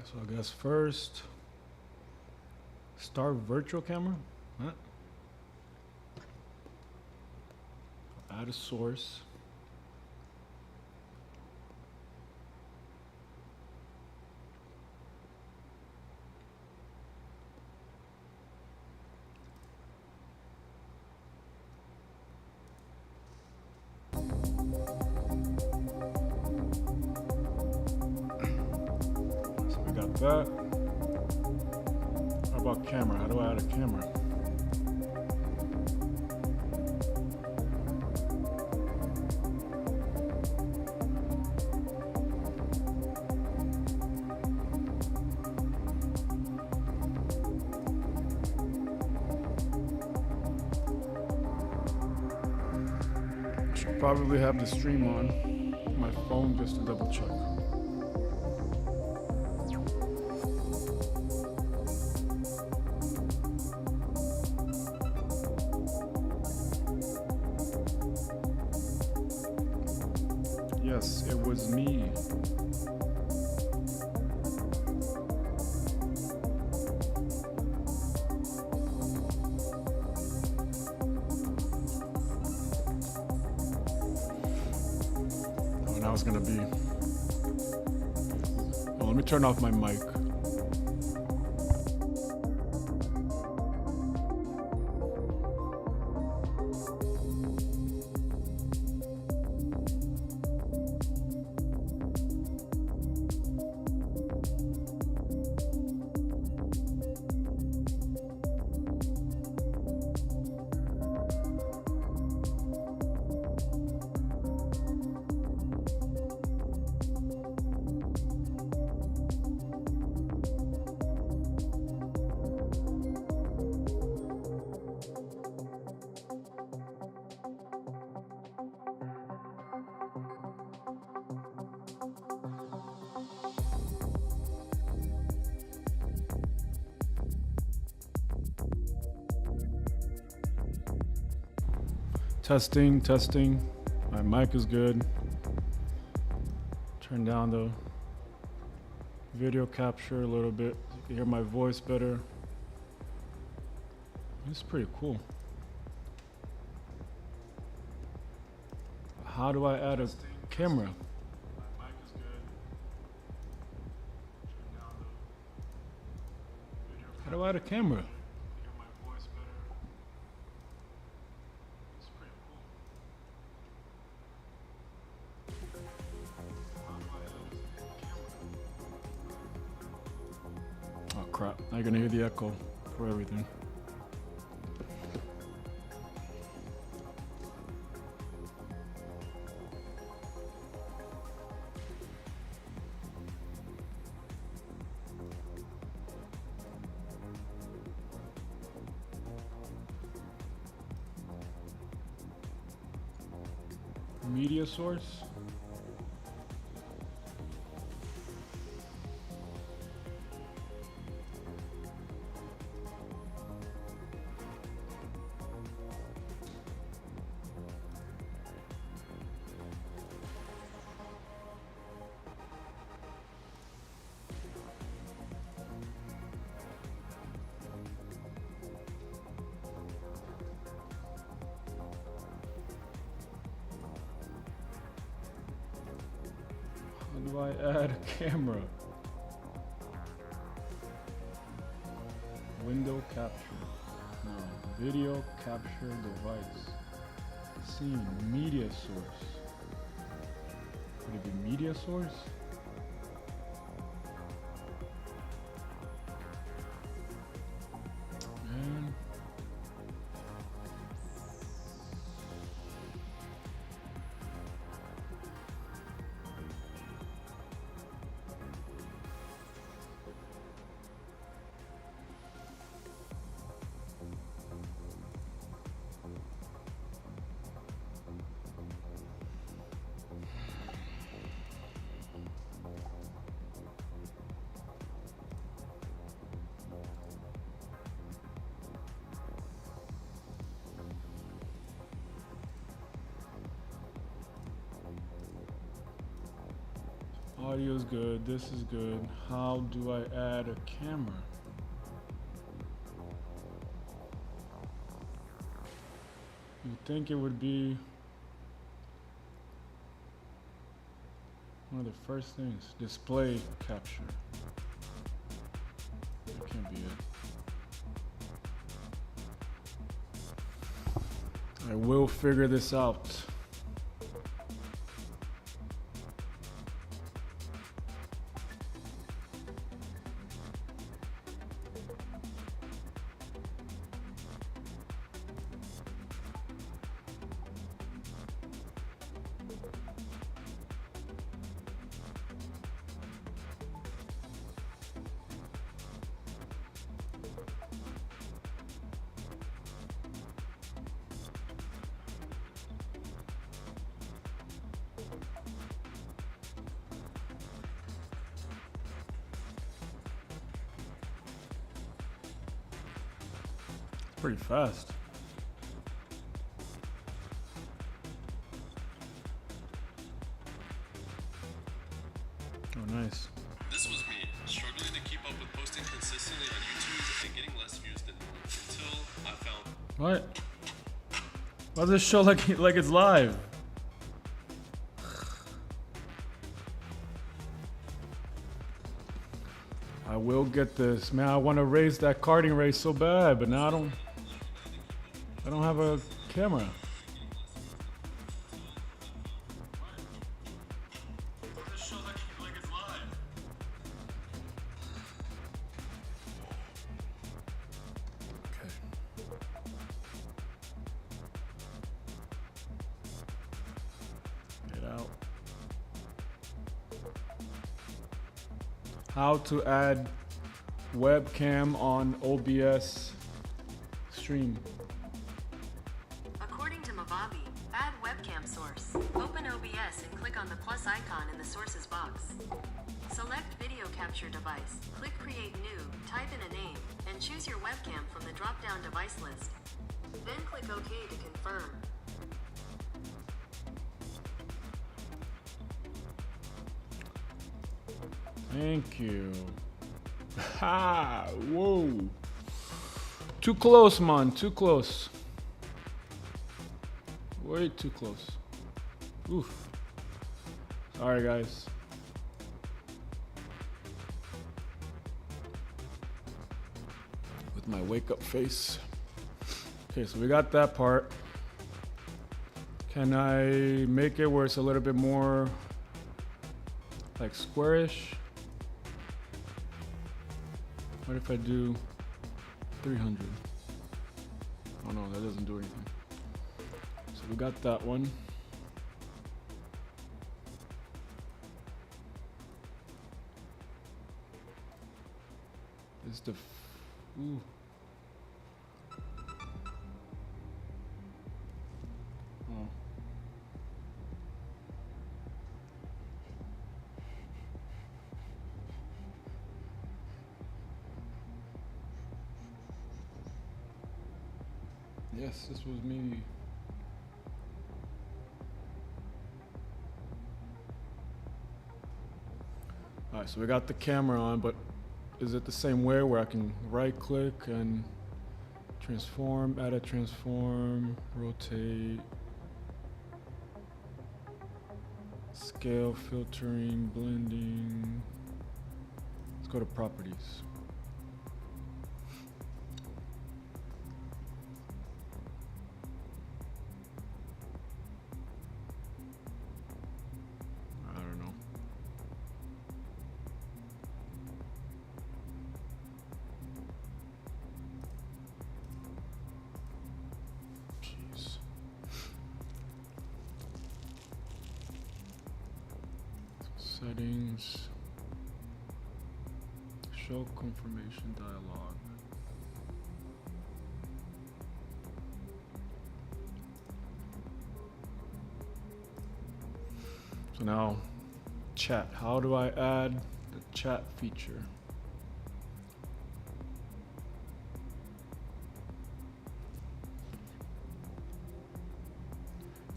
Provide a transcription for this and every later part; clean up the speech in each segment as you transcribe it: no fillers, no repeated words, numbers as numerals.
So I guess first, start virtual camera. Huh? Add a source. So we got that. How about camera? How do I add a camera? Should probably have the stream on my phone just to double check. Yes, it was me. Oh, now it's gonna be. Oh, let me turn off my mic. Testing, testing. My mic is good. Turn down the video capture a little bit. You can hear my voice better. It's pretty cool. How do I add a camera? My mic is good. Turn down the video capture. How do I add a camera? Oh crap, now you're gonna hear the echo for everything. Media source. How do I add a camera? Window capture. No. Video capture device. Scene. Media source. Would it be media source? Man. Audio's good. This is good. How do I add a camera? You'd think it would be one of the first things. Display capture. That can't be it. I will figure this out. Pretty fast. Oh, nice. This was me, struggling to keep up with posting consistently on YouTube and getting less views than normal until I found... What? Why does this show like it's live? I will get this. Man, I want to race that karting race so bad, but now I don't have a camera. Okay. Get out. How to add webcam on OBS stream. According to Mavabi, add webcam source. Open OBS and click on the plus icon in the sources box. Select video capture device. Click create new, type in a name, and choose your webcam from the drop-down device list. Then click OK to confirm. Thank you. Ha! Whoa! Too close, man. Too close. Way too close. Oof. Sorry, guys. With my wake-up face. Okay, so we got that part. Can I make it where it's a little bit more like squarish? What if I do 300? Oh no, that doesn't do anything. So we got that one. Is the ooh. Oh. Yes, this was me. Alright, so we got the camera on, but is it the same way where I can right click and transform, add a transform, rotate, scale, filtering, blending. Let's go to properties. I don't know. Jeez. Settings. Show confirmation dialog. So now, chat. How do I add the chat feature?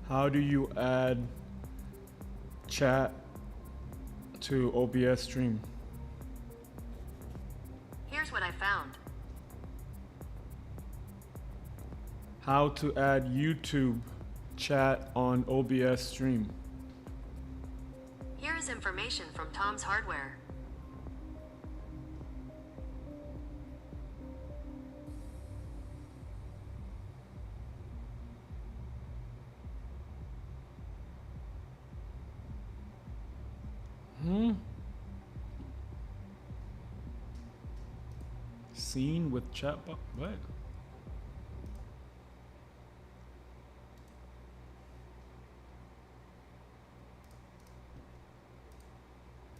How do you add chat to OBS stream. Here's what I found. How to add YouTube chat on OBS stream. Here is information from Tom's Hardware. Scene with chat box. What?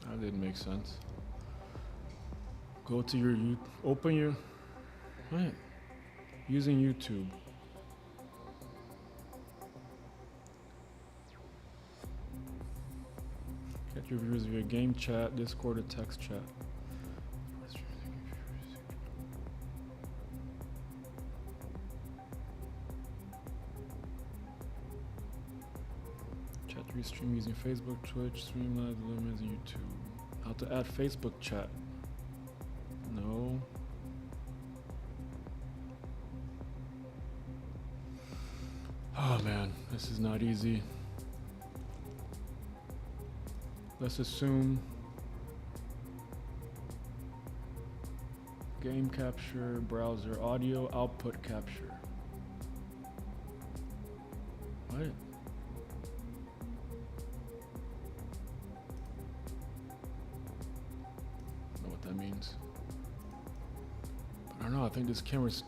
That didn't make sense. Go to your open your what? Using YouTube. Get your viewers via game chat, Discord, or text chat. Chat restream using Facebook, Twitch, Streamlabs, Limits, YouTube. How to add Facebook chat? No. Oh man, this is not easy. Let's assume game capture, browser, audio, output capture. What? I don't know what that means. But I don't know, I think this camera's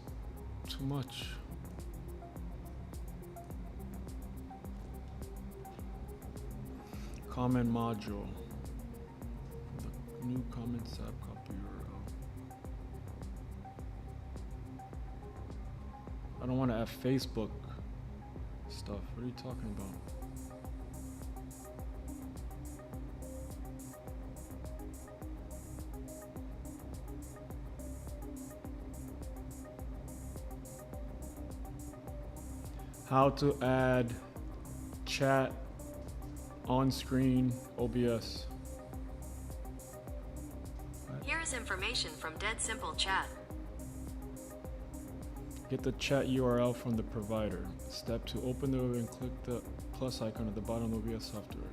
too much. Comment module. The new comments app, copy URL. I don't want to add Facebook stuff. What are you talking about? How to add chat on screen OBS. Here is information from Dead Simple Chat. Get the chat URL from the provider. Step 2, open the web and click the plus icon at the bottom of OBS software.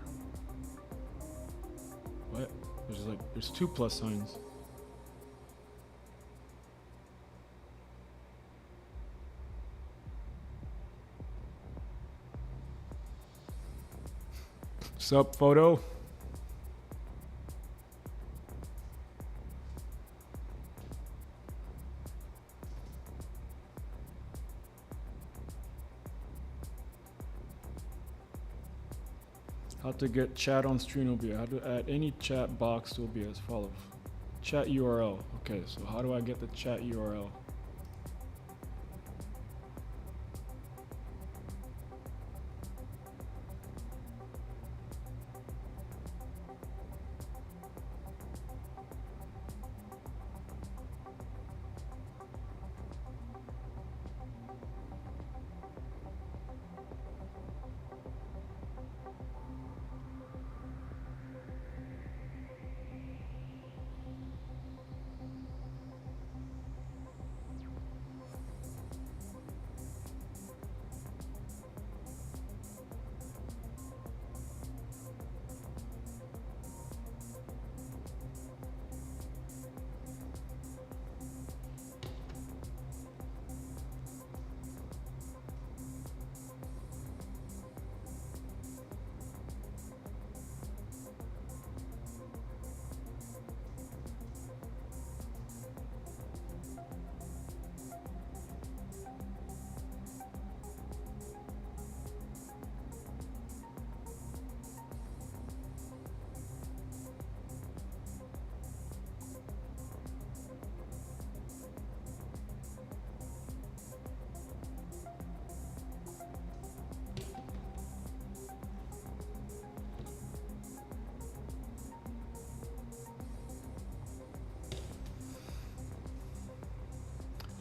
What? There's two plus signs. Sup, photo? How to get chat on stream OBS. How to add any chat box to OBS. Follow. Chat URL. Okay, so how do I get the chat URL?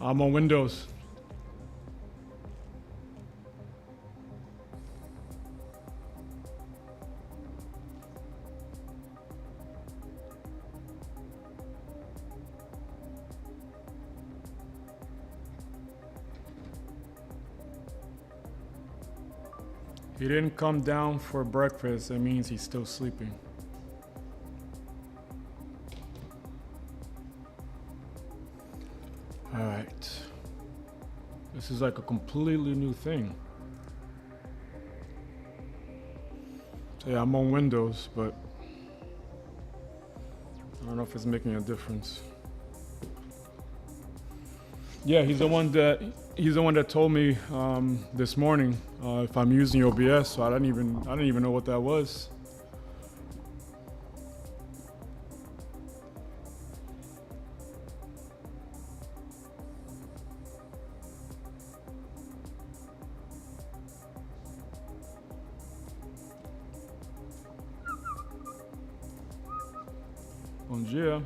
I'm on Windows. He didn't come down for breakfast. That means he's still sleeping. All right. This is like a completely new thing. So yeah, I'm on Windows, but I don't know if it's making a difference. Yeah, he's the one that told me this morning if I'm using OBS. So I didn't even know what that was. Bom dia.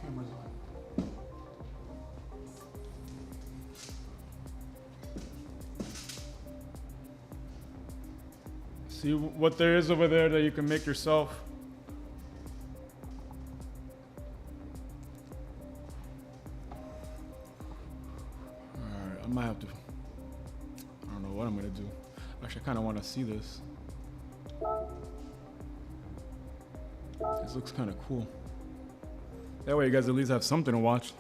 Camera's on. See what there is over there that you can make yourself. Alright, I might have to. I don't know what I'm gonna do. Actually, I kind of want to see this. This looks kind of cool. That way you guys at least have something to watch.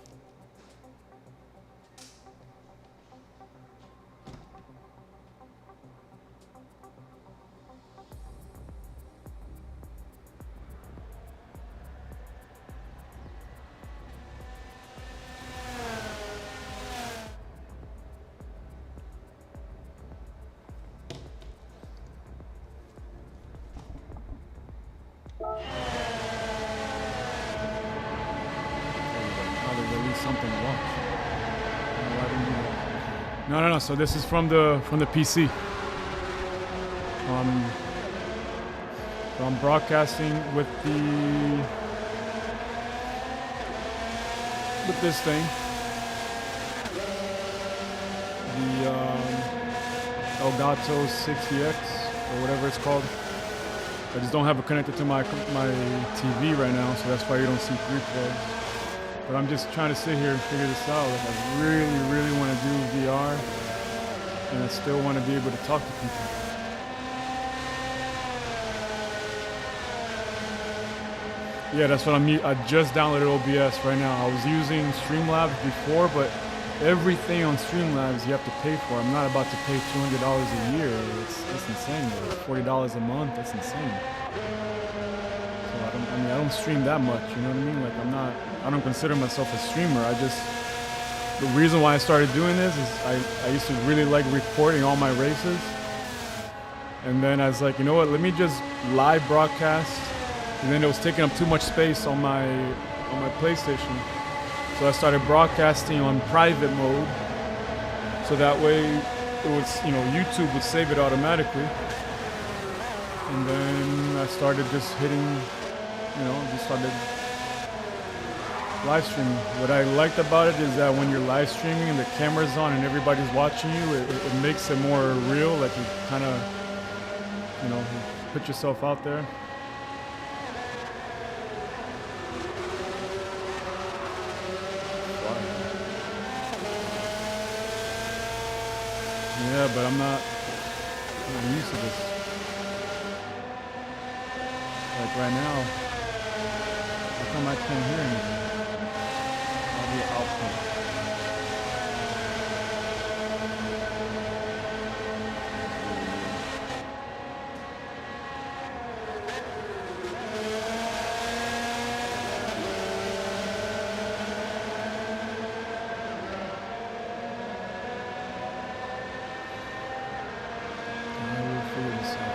Something to watch. No. So this is from the PC. So I'm broadcasting with this thing, the Elgato 60X or whatever it's called. I just don't have it connected to my TV right now, so that's why you don't see 3 plugs. But I'm just trying to sit here and figure this out. Like I really want to do VR, and I still want to be able to talk to people. Yeah, that's what I just downloaded OBS right now. I was using Streamlabs before, but everything on Streamlabs you have to pay for. I'm not about to pay $200 a year. It's insane. $40 a month. That's insane. I don't stream that much, you know what I mean? Like I don't consider myself a streamer. The reason why I started doing this is I used to really like recording all my races. And then I was like, you know what, let me just live broadcast. And then it was taking up too much space on my PlayStation. So I started broadcasting on private mode. So that way it was, YouTube would save it automatically. And then I started just hitting, just started live streaming. What I liked about it is that when you're live streaming and the camera's on and everybody's watching you, it makes it more real. Like you kind of, put yourself out there. Yeah, but I'm not used to this. Like right now, how come I can't hear anything? Audio output. I will figure this out.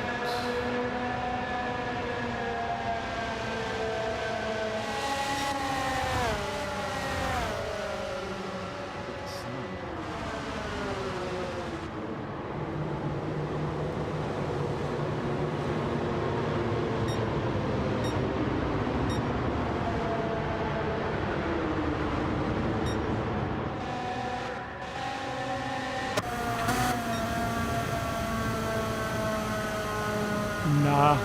Nah,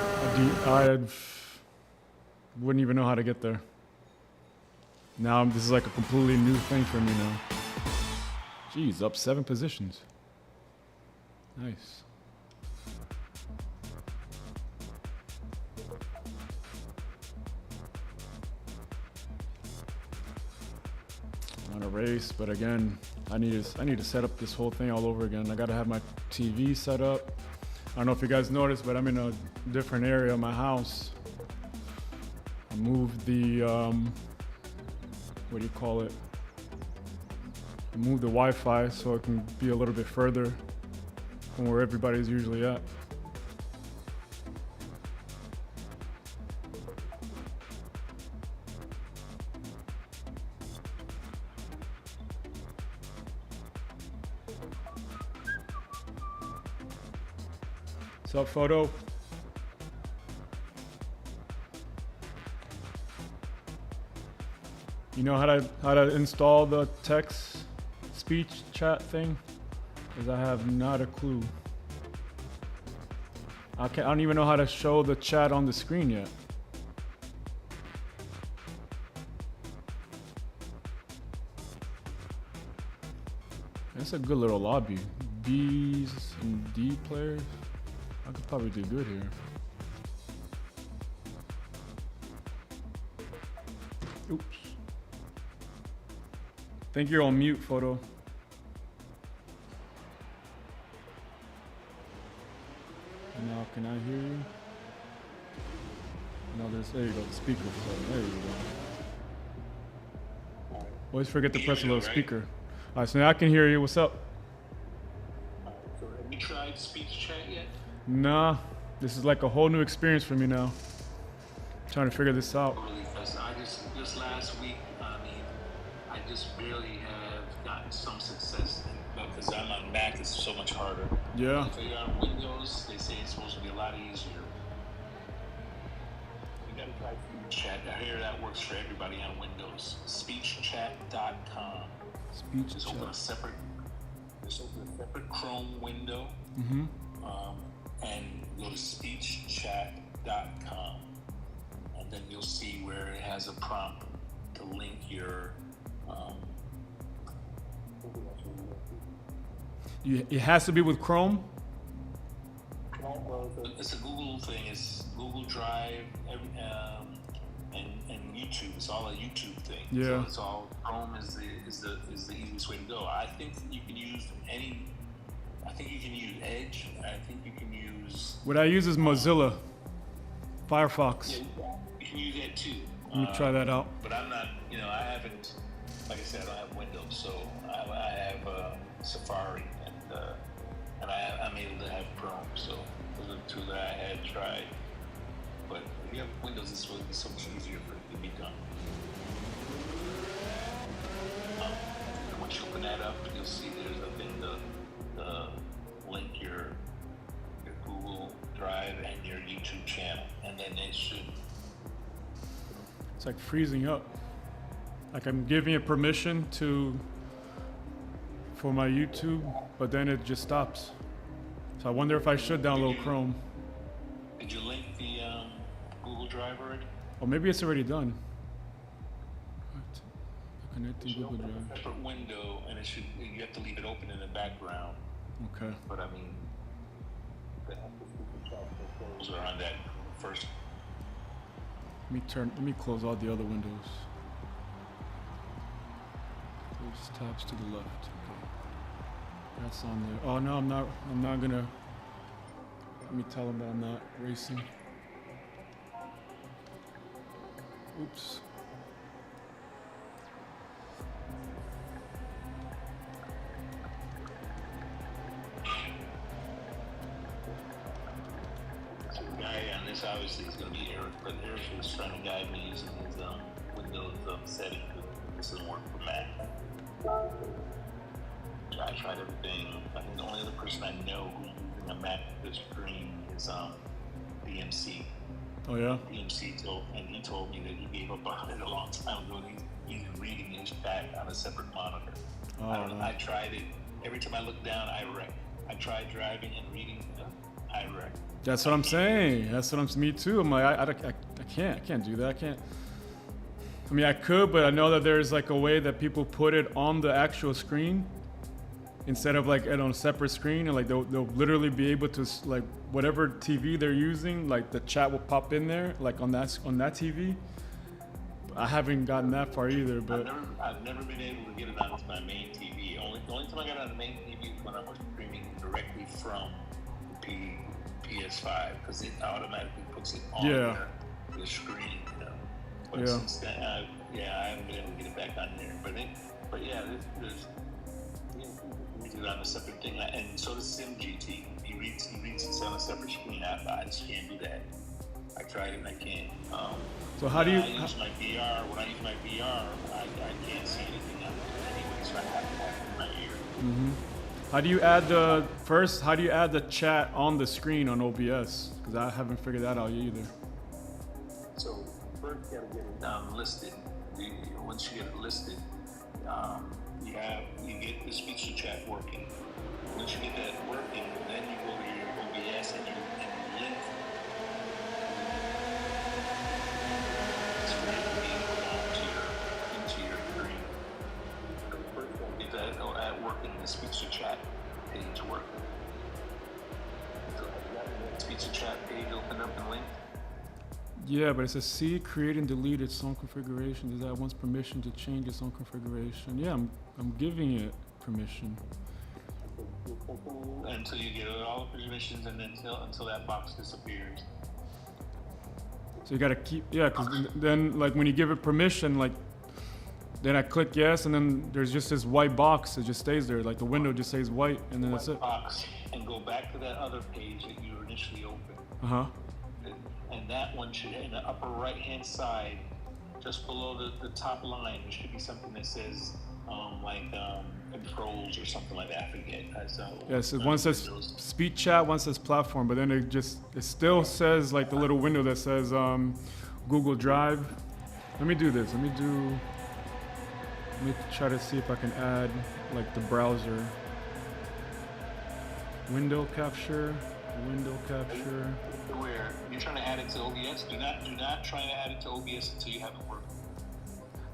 I wouldn't even know how to get there. Now this is like a completely new thing for me now. Jeez, up 7 positions. Nice. On a race, but again, I need to set up this whole thing all over again. I gotta have my TV set up. I don't know if you guys noticed, but I'm in a different area of my house. I moved the what do you call it? I moved the Wi-Fi so it can be a little bit further from where everybody's usually at. What's up, photo? You know how to install the text speech chat thing? Because I have not a clue. I don't even know how to show the chat on the screen yet. That's a good little lobby. B's and D players. I could probably do good here. Oops. I think you're on mute, photo. Now, can I hear you? No, there you go, the speaker. So there you go. Always forget to press a little speaker. All right, so now I can hear you. What's up? So have you tried speech chat yet? Nah, this is like a whole new experience for me now. Trying to figure this out. Really, because just last week, I just barely have gotten some success. Because I'm on Mac, it's so much harder. Yeah. If you're on Windows, they say it's supposed to be a lot easier. You gotta try speech chat. I hear that works for everybody on Windows. Speechchat.com. Speech Just chat. open a separate Chrome window. Mm-hmm. And go to speechchat.com, and then you'll see where it has a prompt to link your It has to be with Chrome? it's a Google thing. It's Google Drive and YouTube. It's all a YouTube thing. Yeah. So it's all Chrome is the easiest way to go. I think you can use Edge. I think you can use. What I use is Mozilla Firefox. Yeah, you can use that too. Let me try that out. But I'm not, I haven't, like I said, I don't have Windows, so I have Safari, and I'm able to have Chrome, so those are the two that I had tried. But if you have Windows, this will be so much easier for it to be done. Once you open that up, you'll see there's a thing to link your Google Drive and your YouTube channel, and then it should. It's like freezing up. Like I'm giving it permission for my YouTube, but then it just stops. So I wonder if I should download Chrome. Did you link the Google Drive already? Or maybe it's already done. What? Connecting Google Drive. A separate window, and you have to leave it open in the background. Okay. But I mean, those are on that first. Let me close all the other windows. Close tabs to the left. Okay. That's on there. Oh no, I'm not gonna. Let me tell them that I'm not racing. Oops. So the guy on this obviously is going to be Eric, but Eric was trying to guide me using his Windows setting. This doesn't work for Mac. I tried everything. I think the only other person I know who's using a Mac with a screen is BMC. Oh yeah. BMC he told me that he gave up on it a long time ago. He's reading his chat on a separate monitor. Oh, I tried it. Every time I look down, I wreck. I tried driving and reading. I wreck. That's what I'm saying. Me too. I'm like, I can't do that. I can't. I mean, I could, but I know that there's like a way that people put it on the actual screen, instead of like on a separate screen, and like they'll literally be able to like whatever TV they're using, like the chat will pop in there, like on that TV. I haven't gotten that far either, but I've never been able to get it on my main TV. The only time I got it on the main TV is when I was streaming directly from the PS5, because it automatically puts it on the screen. You know? But since then, I haven't been able to get it back on there. But yeah, there's it on a separate thing, and so does SimGT. He reads it on a separate screen. I just can't do that. I tried it and I can't. So how do you? When I use my VR, I can't see anything on it anyway, so I have to have it in my ear. Mm-hmm. How do you add the chat on the screen on OBS? Because I haven't figured that out either. So first you gotta get it listed. Once you get it listed, you get the speech to chat working. Once you get that working, then you go to your OBS and you link into your screen. Get that working, the speech to chat page working. So that speech to chat page open up and linked. Yeah, but it says see, create and delete its own configuration. Does that wants permission to change its own configuration? Yeah, I'm giving it permission. Until you get all the permissions, and then until that box disappears. So you gotta keep, because then like when you give it permission, like then I click yes, and then there's just this white box that just stays there, like the window just stays white, and then that's it. Box, and go back to that other page that you initially opened. And that one should, in the upper right hand side, just below the top line, there should be something that says controls or something like that. I forget. So one says speech chat, one says platform, but then it still says like the little window that says Google Drive. Let me do this. Let me try to see if I can add like the browser. Window capture. Where you're trying to add it to OBS, do not try to add it to OBS until you have it working.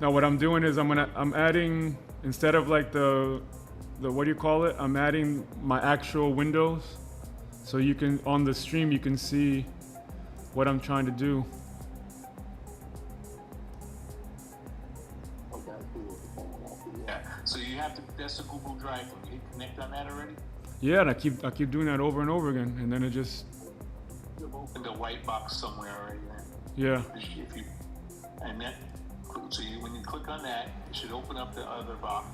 Now what I'm doing is I'm adding, instead of like the what do you call it? I'm adding my actual windows, so you can, on the stream, you can see what I'm trying to do. Yeah. So you have to. That's a Google Drive. Can you hit connect on that already? Yeah, and I keep doing that over and over again, and then it just. You've opened a white box somewhere already. Yeah. When you click on that, it should open up the other box.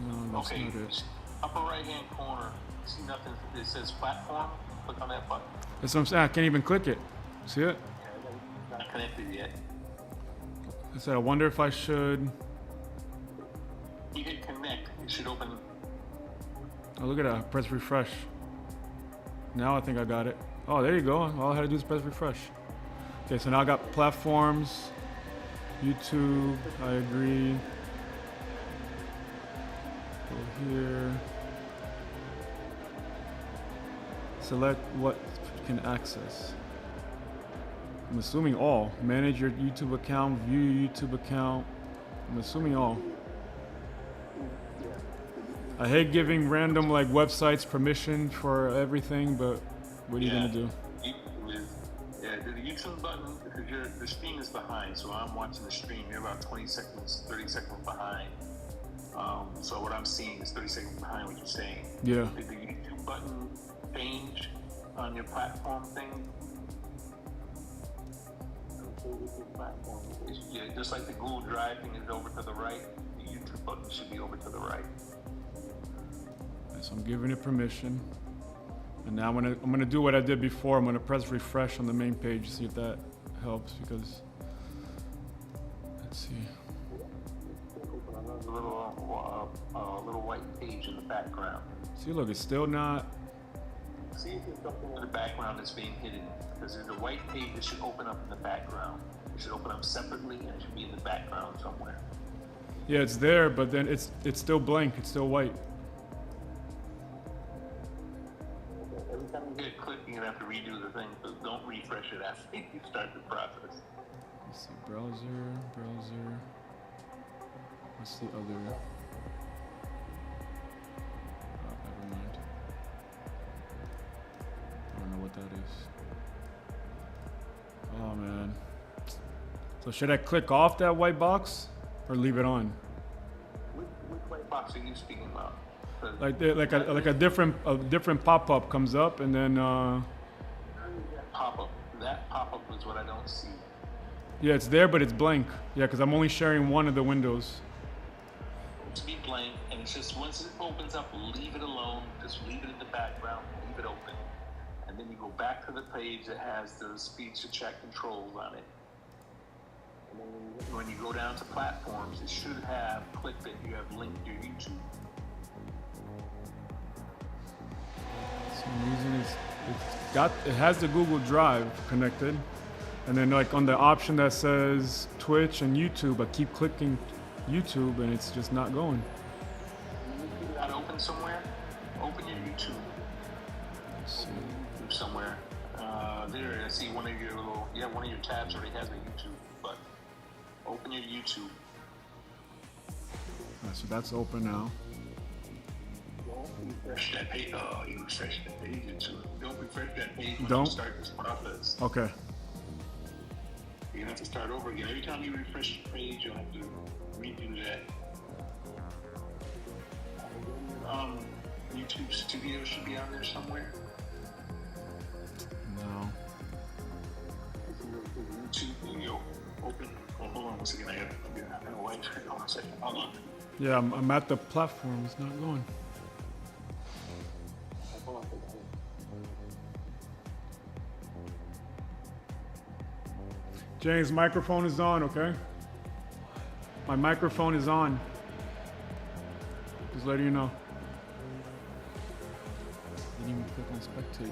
No, that's not it. Upper right hand corner, see nothing, it says platform, click on that button. That's what I'm saying, I can't even click it. See it? Yeah, not connected yet. I said, I wonder if I should. You hit connect, it should open. Oh, look at that, press refresh. Now I think I got it. Oh, there you go, all I had to do is press refresh. Okay, so now I got platforms, YouTube, I agree. Go here. Select what you can access. I'm assuming all. Manage your YouTube account, view your YouTube account. I'm assuming all. I hate giving random like websites permission for everything, but what are you gonna do? The YouTube button, because the stream is behind, so I'm watching the stream. You're about 20 seconds, 30 seconds behind. So what I'm seeing is 30 seconds behind what you're saying. Yeah. Did the YouTube button change on your platform thing? Yeah, just like the Google Drive thing is over to the right, the YouTube button should be over to the right. So I'm giving it permission. And now I'm gonna do what I did before. I'm gonna press refresh on the main page, see if that helps, because let's see. A little white page in the background. See, look, it's still not. See if there's something in the background that's being hidden, because there's a white page that should open up in the background. It should open up separately, and it should be in the background somewhere. Yeah, it's there, but then it's still blank. It's still white. Every time you hit a click, you're gonna have to redo the thing, so don't refresh it after you start the process. Let's see, browser. What's the other? So should I click off that white box or leave it on? Which white box are you speaking about? 'Cause Like a different pop-up comes up and then that pop-up is what I don't see. yeah, it's there but it's blank. Yeah, because I'm only sharing one of the windows. To be blank, and it's just once it opens up, leave it alone. Just leave it in the background, leave it open, and then you go back to the page that has the speech to check controls on it. And then when you go down to platforms, it should have click that you have linked your YouTube. For some reason it has the Google Drive connected, and then like on the option that says Twitch and YouTube, I keep clicking YouTube and it's just not going. You got open somewhere? Open your YouTube. Let's see. YouTube somewhere. There, I see one of your one of your tabs already has a YouTube, but open your YouTube. So that's open now. Don't refresh that page. Oh, you refresh that page into it. Don't refresh that page when Don't? you start this process. Okay. You're gonna have to start over again. Every time you refresh the page, you'll have to redo that. YouTube Studio should be on there somewhere. No. YouTube, you open. Oh, hold on one second. I gotta wait. Hold on a second. Hold on. Yeah, I'm at the platform. It's not going. Hold on. James, microphone is on, okay? My microphone is on. Just letting you know. Didn't even click on spectate.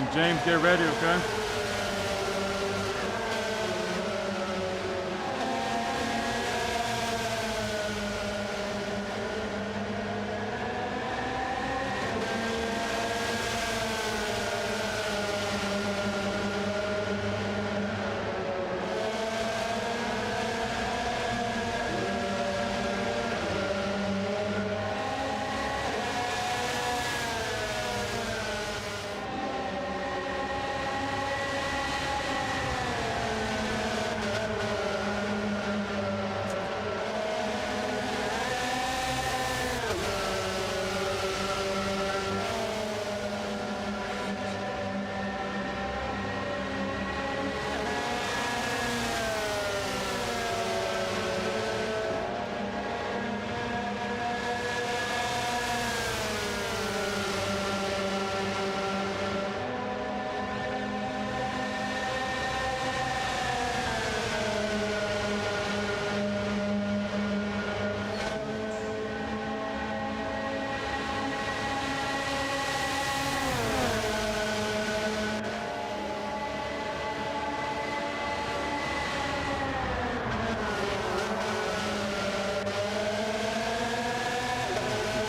James, get ready, okay?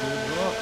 Good luck.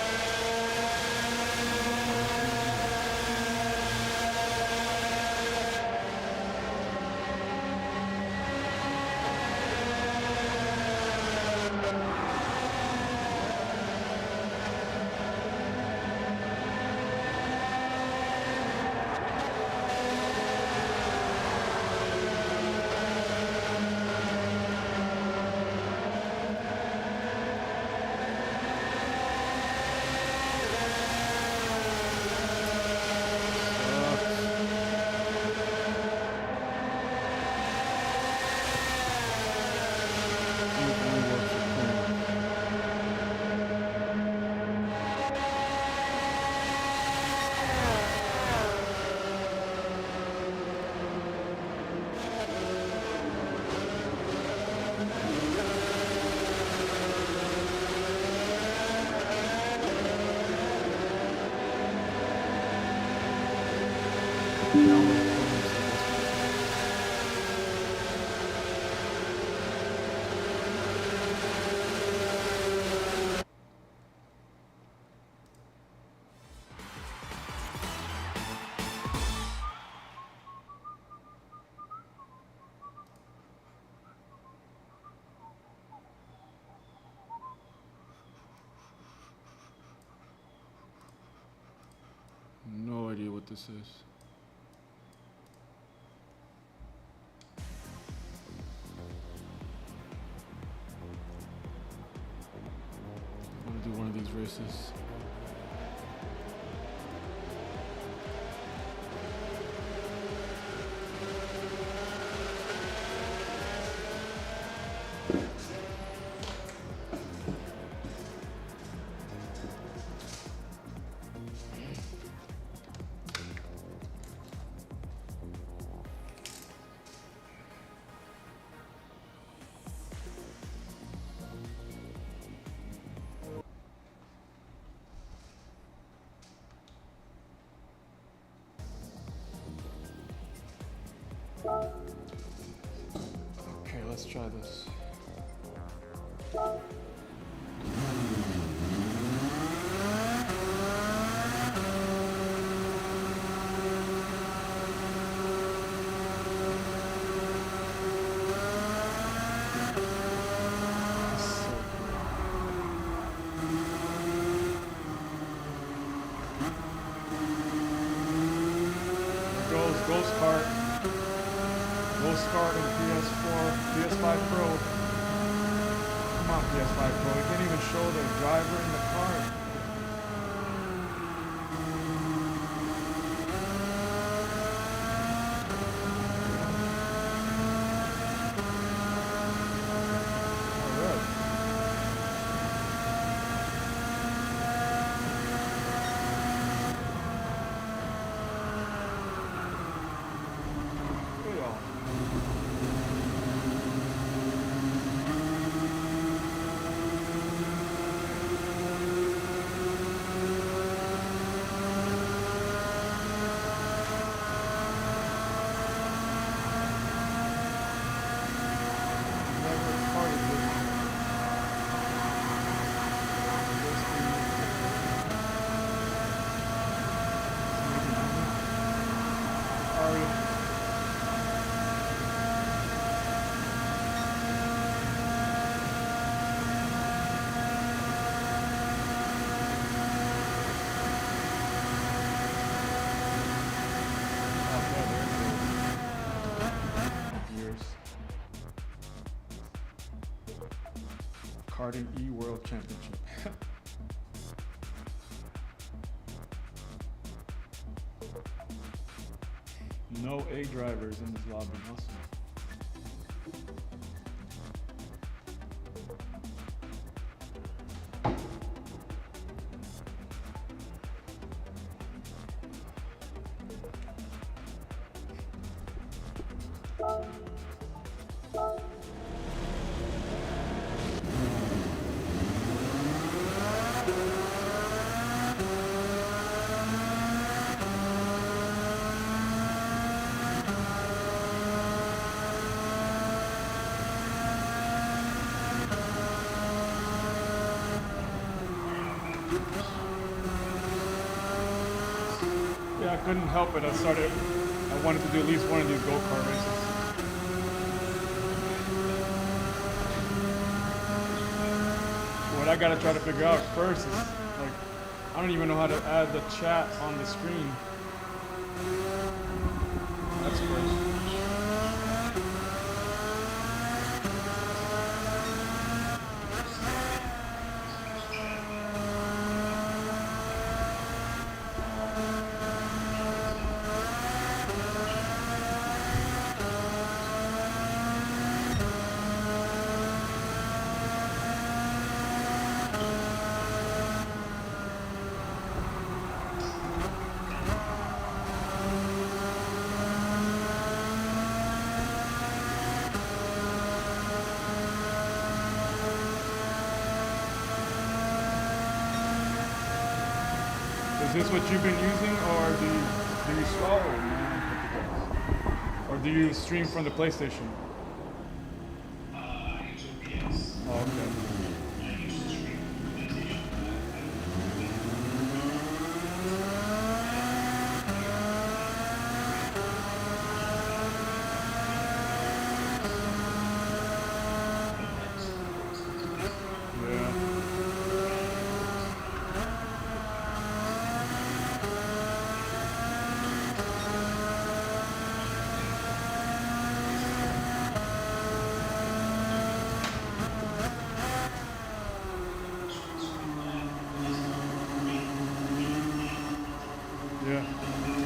No idea what this is. I want to do one of these races. Okay, let's try this. Ghost cart on PS4, PS5 Pro. Come on, PS5 Pro. You can't even show the driver in the car. Alright. Here we go. Karting E World Championship. No A drivers in this lobby. Awesome. Yeah, I couldn't help it. I wanted to do at least one of these go-kart races. What I gotta try to figure out first is, like, I don't even know how to add the chat on the screen. That's crazy. Is this what you've been using, or do you swallow, man? Or do you stream from the PlayStation? YouTube, yes. Oh, okay. I used to stream PlayStation. Yeah. Yeah. Yeah.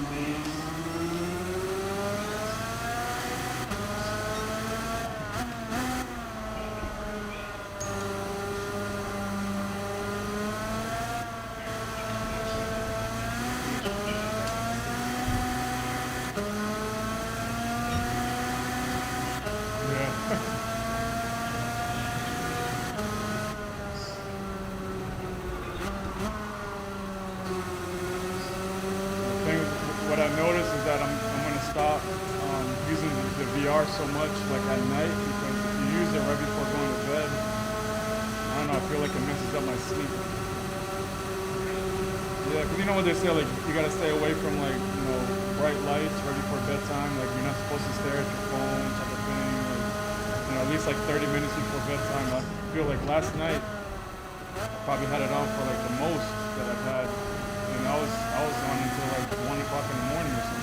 What I noticed is that I'm gonna stop using the VR so much, like at night, because if you use it right before going to bed, I don't know, I feel like it messes up my sleep. Yeah, because you know what they say, like you gotta stay away from, like, you know, bright lights right before bedtime. Like you're not supposed to stare at your phone, type of thing. Like, you know, at least like 30 minutes before bedtime. I feel like last night I probably had it on for like the most that I've had. And I was on until like 1 o'clock in the morning or something.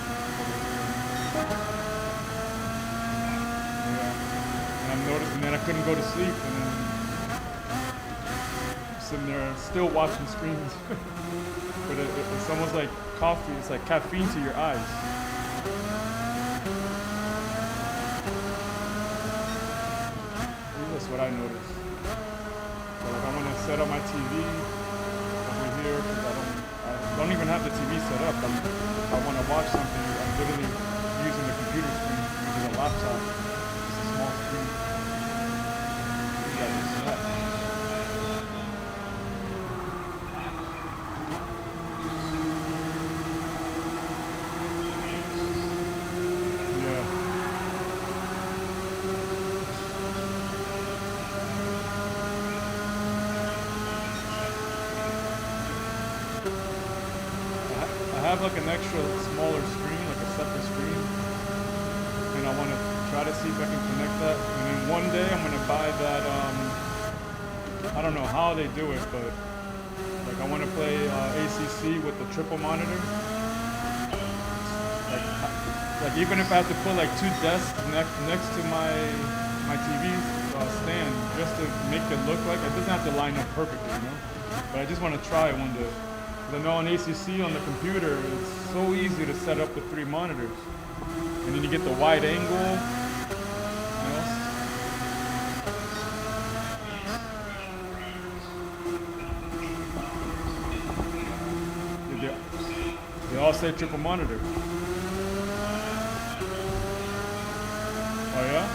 Yeah. And I'm noticing that I couldn't go to sleep, and then I'm sitting there still watching screens. But it's almost like coffee. It's like caffeine to your eyes. That's what I noticed. So like I want to set up my TV over here because I don't even have the TV set up. If I want to watch something, I'm literally using the computer screen, which is a laptop. It's a small screen. You gotta use that. Yeah. I have like an extra smaller screen, like a separate screen, and I want to try to see if I can connect that. And then one day I'm gonna buy that. I don't know how they do it, but like I want to play ACC with the triple monitor. Like even if I have to put like two desks next to my TV, stand just to make it look like it doesn't have to line up perfectly, you know. But I just want to try it one day. 'Cause I know on ACC on the computer, it's so easy to set up the 3 monitors, and then you get the wide angle. You know? They all say triple monitor. Oh yeah?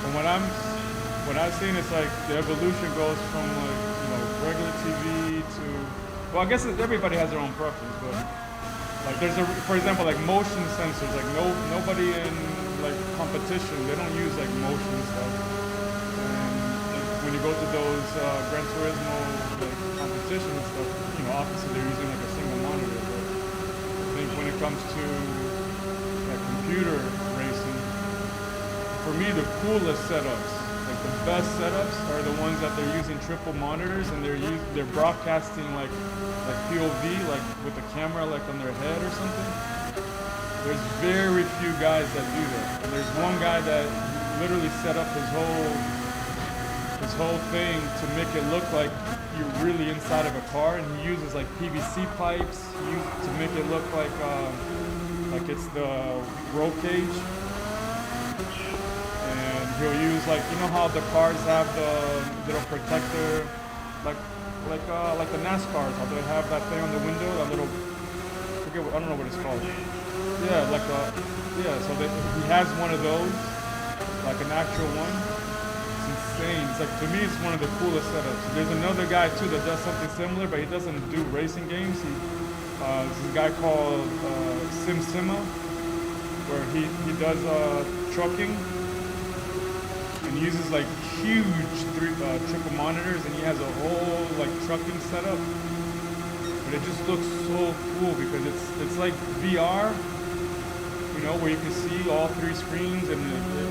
From what I've seen, it's like the evolution goes from like, you know, regular TV to, well, I guess everybody has their own preference, but like there's for example, like motion sensors, like nobody in like competition, they don't use like motion stuff. And like, when you go to those Gran Turismo like competition and stuff, you know, obviously they're using like a single monitor, but I think when it comes to like computer racing, for me, the coolest setups, like the best setups, are the ones that they're using triple monitors and they're broadcasting like POV, like with the camera like on their head or something. There's very few guys that do that. And there's one guy that literally set up his whole thing to make it look like you're really inside of a car, and he uses like PVC pipes to make it look like it's the roll cage. He'll use like, you know how the cars have the little protector, like the NASCARs, how they have that thing on the window, that little, I don't know what it's called. Yeah, so he has one of those, like an actual one. It's insane. It's like, to me, it's one of the coolest setups. There's another guy too that does something similar, but he doesn't do racing games. There's a guy called Sima, where he does trucking. And uses like huge triple monitors, and he has a whole like trucking setup. But it just looks so cool because it's like VR, you know, where you can see all 3 screens, and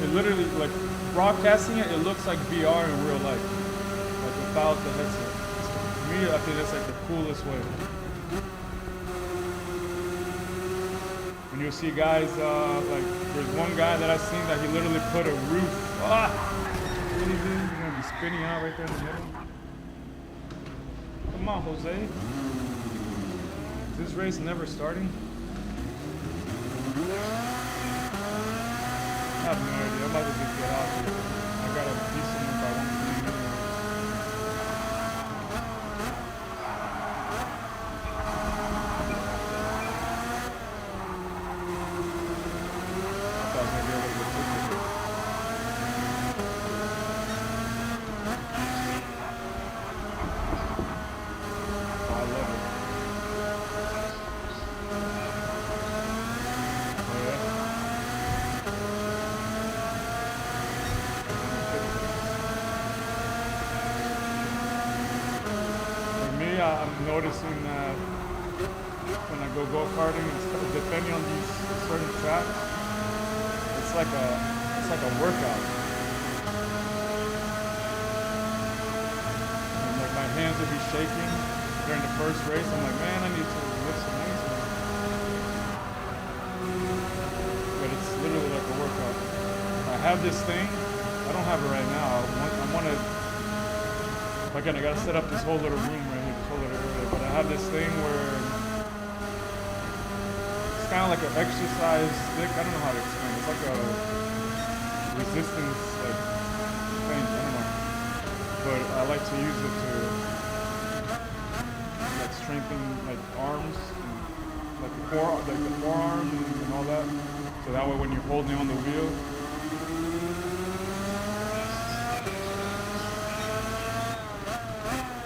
it literally, like broadcasting it looks like VR in real life, like without the headset. To me, I think that's like the coolest way. And you'll see guys, like, there's one guy that I've seen that he literally put a roof, what are you doing? You're gonna be spinning out right there in the middle. Come on, Jose. Is this race never starting? I have no idea, I'm about to just get out here. I gotta be somewhere by 1 p.m. I'm noticing that when I go go-karting and stuff, depending on these certain tracks, it's like a workout. And like my hands will be shaking during the first race. I'm like, man, I need to lift some weights now. But it's literally like a workout. I have this thing. I don't have it right now. I want to. Again, I gotta set up this whole little room right here, this whole little area. But I have this thing where it's kind of like an exercise stick. I don't know how to explain it. It's like a resistance like thing. I don't know. But I like to use it to like strengthen like arms, and, like the forearm and all that. So that way, when you're holding on the wheel.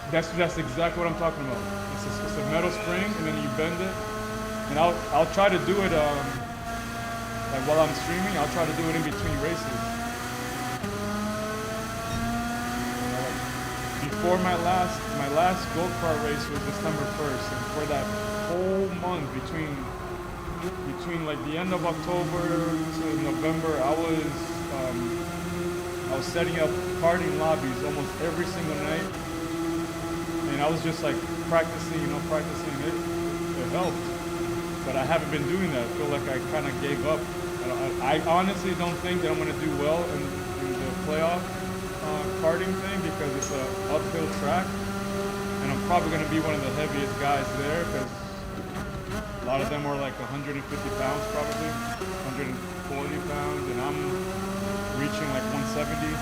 That's exactly what I'm talking about. It's a metal spring, and then you bend it. And I'll try to do it like while I'm streaming. I'll try to do it in between races. You know, like before my last go-kart race was December 1st, and for that whole month between like the end of October to November, I was setting up karting lobbies almost every single night. And I was just like practicing. It helped. But I haven't been doing that. I feel like I kind of gave up. I honestly don't think that I'm going to do well in the playoff karting thing because it's a uphill track, and I'm probably going to be one of the heaviest guys there because a lot of them were like 150 pounds probably, 140 pounds, and I'm reaching like 170.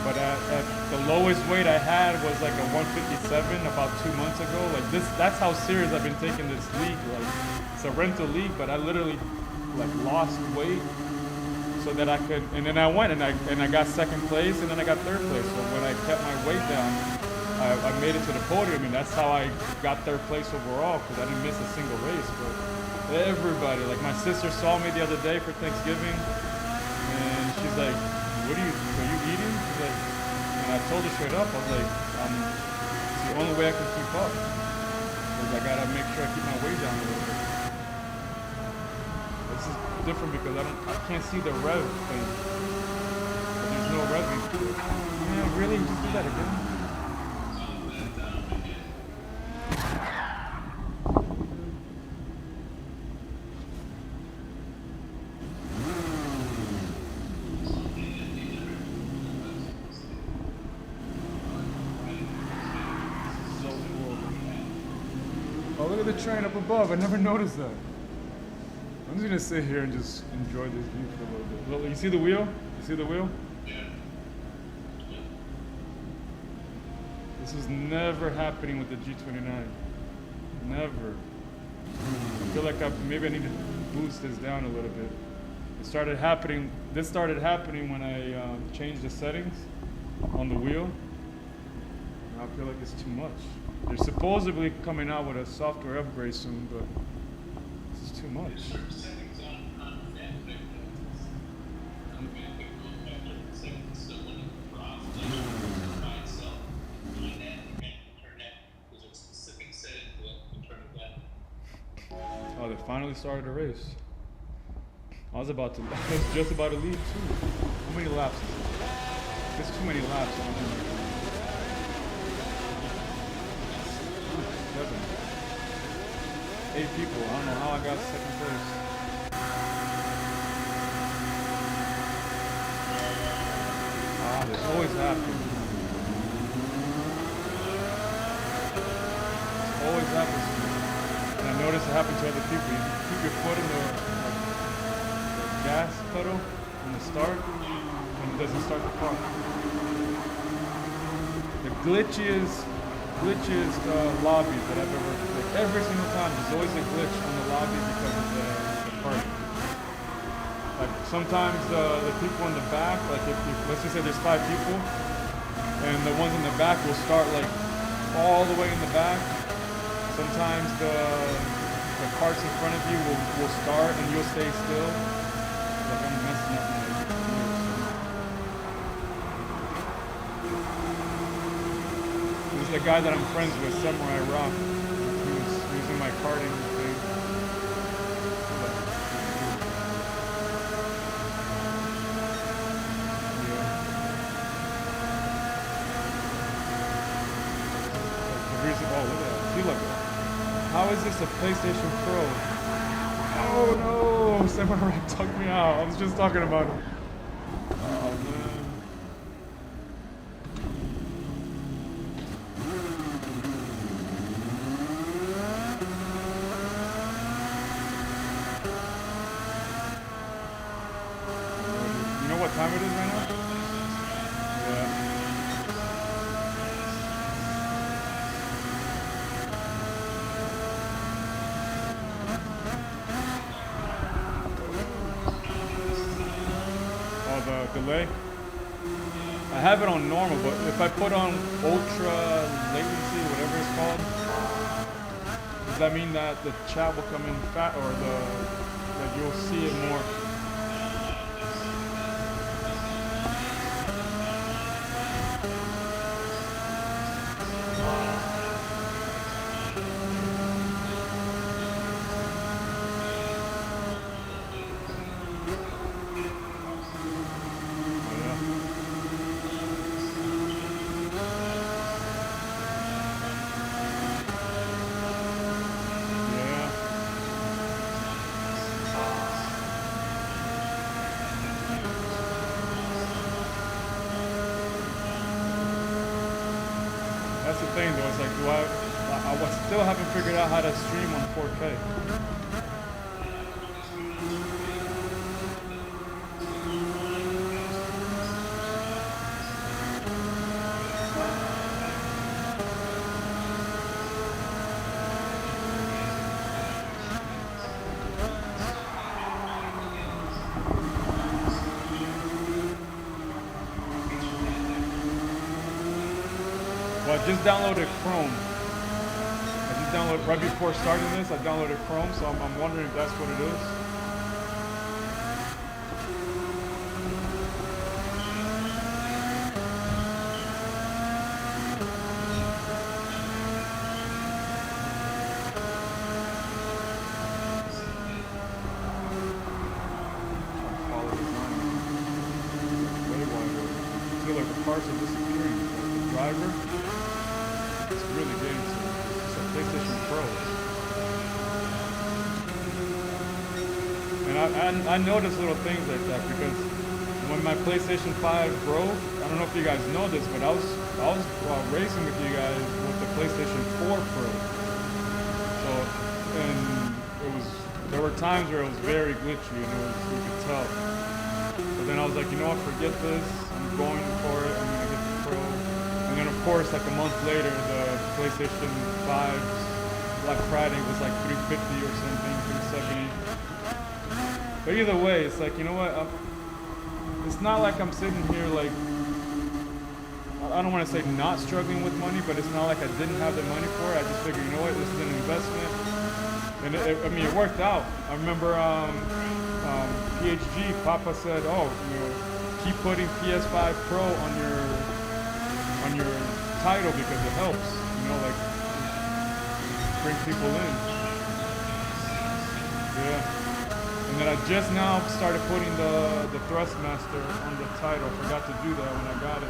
But at the lowest weight I had was like a 157 about 2 months ago. Like that's how serious I've been taking this league. Like it's a rental league, but I literally like lost weight so that I could, and then I went and I got second place, and then I got third place. So when I kept my weight down, I made it to the podium, and that's how I got third place overall because I didn't miss a single race. But everybody, like my sister saw me the other day for Thanksgiving, and she's like, "What are you eating?" She's like, and I told her straight up, I was like, it's the only way I can keep up. Because I gotta make sure I keep my weight down a little bit. This is different because I can't see the rev thing. But there's no revving to it. Yeah, really? Just do that again? Oh, look at the train up above. I never noticed that. I'm just gonna sit here and just enjoy this view for a little bit. Look, you see the wheel? You see the wheel? Yeah. This was never happening with the G29. Never. I feel like maybe I need to boost this down a little bit. This started happening when I changed the settings on the wheel. I feel like it's too much. They're supposedly coming out with a software upgrade soon, but this is too much. Settings on Fanfic on Fanfic go after the settings, so when it drops by itself, doing that, you can't turn that. There's a specific setting to it, you turn it down. Oh, they finally started the race. I was just about to leave too. How many laps? There's too many laps. I don't know. 7. 8 people. I don't know how I got second place. This always happens. This always happens to me. And I noticed it happen to other people. You keep your foot in the gas pedal on the start, and it doesn't start the car. The glitchiest lobbies that I've ever, like every single time, there's always a glitch on the lobby because of the party. Like sometimes the people in the back, like if let's just say there's 5 people, and the ones in the back will start like all the way in the back. Sometimes the carts in front of you will start and you'll stay still. Like I'm messing up my gears. The guy that I'm friends with, Samurai Rock, he was using my karting thing. Yeah. The reason, oh, look at that. See, look. How is this a PlayStation Pro? Oh no! Samurai Rock took me out. I was just talking about him. Oh man. What time it is right now? Yeah. Oh, the delay? I have it on normal, but if I put on ultra latency, whatever it's called, does that mean that the chat will come in fat, or that you'll see it more? thing though. It's like, I still haven't figured out how to stream on 4K. Well, I just downloaded Chrome. I just downloaded, right before starting this, I downloaded Chrome, so I'm wondering if that's what it is. Follow this line. Way wider. I feel like the cars are disappearing. Like the driver. It's really getting to me. It's a PlayStation Pro. And I notice little things like that because when my PlayStation 5 broke, I don't know if you guys know this, but I was racing with you guys with the PlayStation 4 Pro. So, and there were times where it was very glitchy and you could tell. But then I was like, you know what, forget this. I'm going for it. I'm gonna get the Pro. And then of course, like a month later, the PlayStation 5's Black Friday was like $350 or something, $370. But either way, it's like, you know what? It's not like I'm sitting here like, I don't want to say not struggling with money, but it's not like I didn't have the money for it. I just figured, you know what? This is an investment. And I mean, it worked out. I remember PhD, Papa said, oh, you know, keep putting PS5 Pro on your title because it helps, you know, like bring people in. Yeah. And then I just now started putting the Thrustmaster on the title. Forgot to do that when I got it.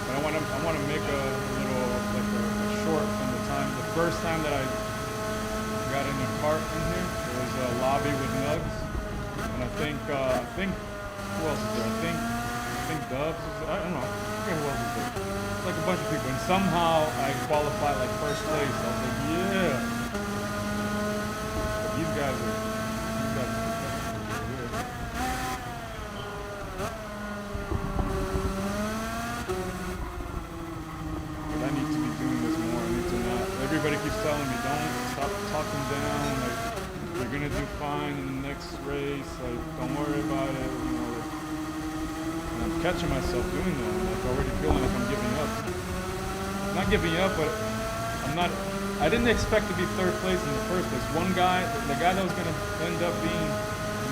But I want to make a little, like a short from the time. The first time that I got in the cart in here, it was a lobby with Nugs. And I think who else is there? I think Dubs is there. I don't know. I forget who else is there. It's like a bunch of people. And somehow I qualified like first place. I was like, yeah. But these guys are good. But I need to be doing this more. I need to not. Everybody keeps telling me, don't stop talking down. Like, you're gonna do fine in the next race, like don't worry about it, you know, like, and I'm catching myself doing that. I'm like already feeling like I'm giving up. Not giving up, but I didn't expect to be third place in the first place. One guy, the guy that was gonna end up being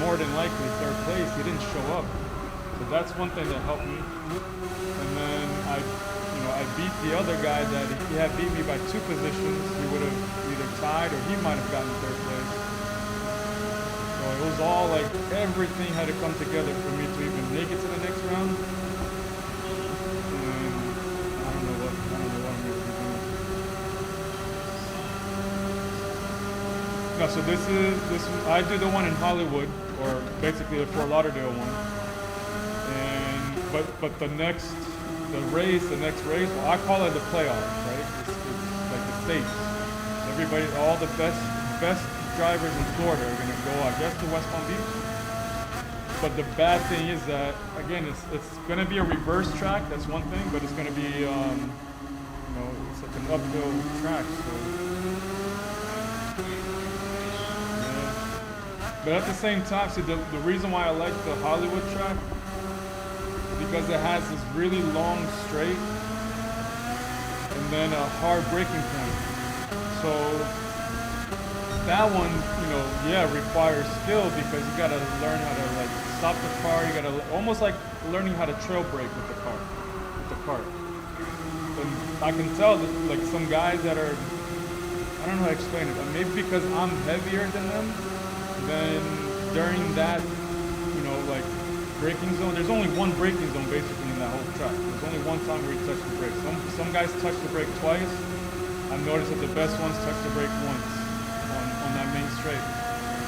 more than likely third place, he didn't show up. So that's one thing that helped me. And then I beat the other guy that if he had beat me by 2 positions, he would have either tied or he might have gotten third place. So it was all like everything had to come together for me to even make it to the next round. And I don't know what I'm gonna be doing. No, so this I do the one in Hollywood, or basically the Fort Lauderdale one. And but the next race, well, I call it the playoffs, right? It's like the states. Everybody, all the best drivers in Florida are gonna go, I guess, to West Palm Beach. But the bad thing is that, again, it's gonna be a reverse track. That's one thing, but it's gonna be, you know, it's like an uphill track. So, yeah. But at the same time, see, the reason why I like the Hollywood track, because it has this really long straight and then a hard braking point. So that one, you know, yeah, requires skill because you gotta learn how to like stop the car. You gotta almost like learning how to trail brake with the cart. And I can tell that like some guys that are, I don't know how to explain it, but maybe because I'm heavier than them, then during that, you know, like braking zone, there's only one braking zone basically in that whole track. There's only one time where you touch the brake. Some guys touch the brake twice, I've noticed that the best ones touch the brake once on that main straight.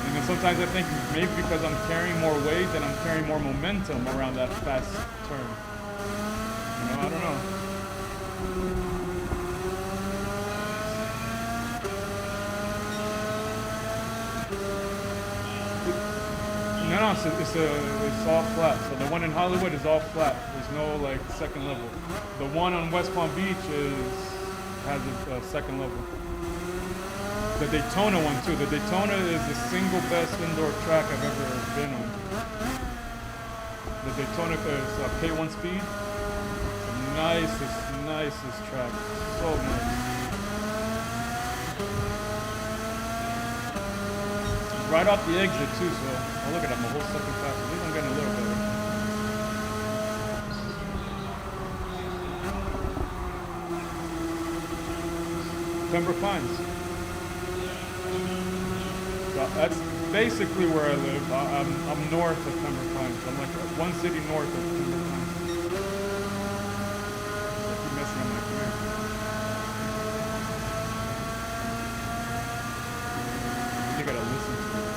And then sometimes I think maybe because I'm carrying more weight and I'm carrying more momentum around that fast turn. You know, I don't know. No, it's all flat. So the one in Hollywood is all flat. There's no like second level. The one on West Palm Beach has a second level. The Daytona one too. The Daytona is the single best indoor track I've ever been on. The Daytona is K1 speed. The nicest track. So nice. Right off the exit too, so oh, look at that, I'm a whole second faster. At least I'm getting a little better. Pembroke Pines. So that's basically where I live. I'm north of Pembroke Pines. I'm like one city north of Pembroke Pines. I keep messing up my career. You gotta listen to it.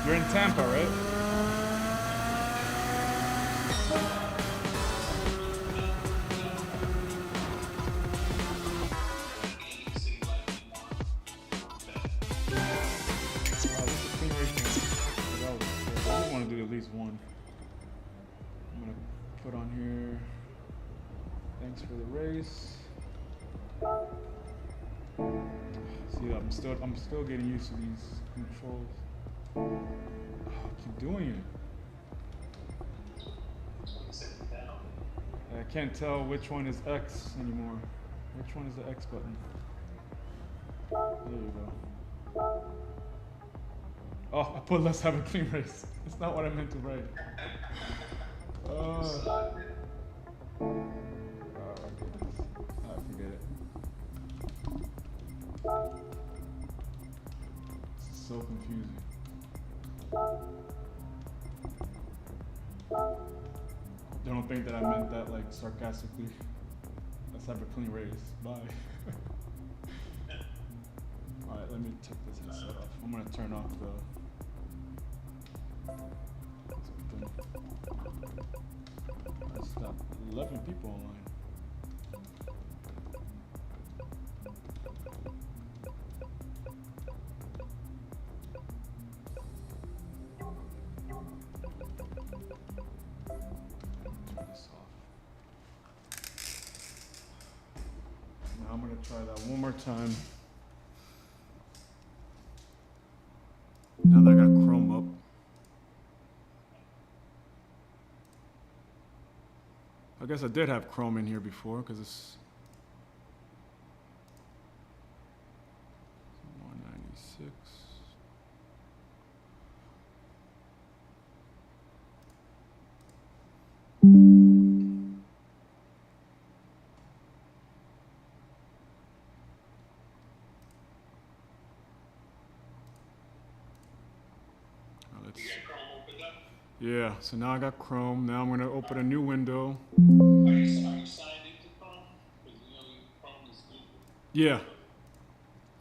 You're in Tampa, right? I just want to do at least one. I'm gonna put on here. Thanks for the race. See, I'm still getting used to these controls. Oh, I keep doing it. I can't tell which one is X anymore. Which one is the X button? There you go. Oh, I put let's have a clean race. It's not what I meant to write. Oh, goodness. I forget it. This is so confusing. They don't think that I meant that like sarcastically. Let's have a clean race. Bye. Alright, let me take this headset off. I'm gonna turn off the I stopped 11 people online. Turn this off. Now I'm gonna try that one more time. Now that I got Chrome up. I guess I did have Chrome in here before because it's 196. You got Chrome opened up? Yeah, so now I got Chrome. Now I'm going to open a new window. Are you signed into Chrome? Because you know Chrome is Google. Yeah.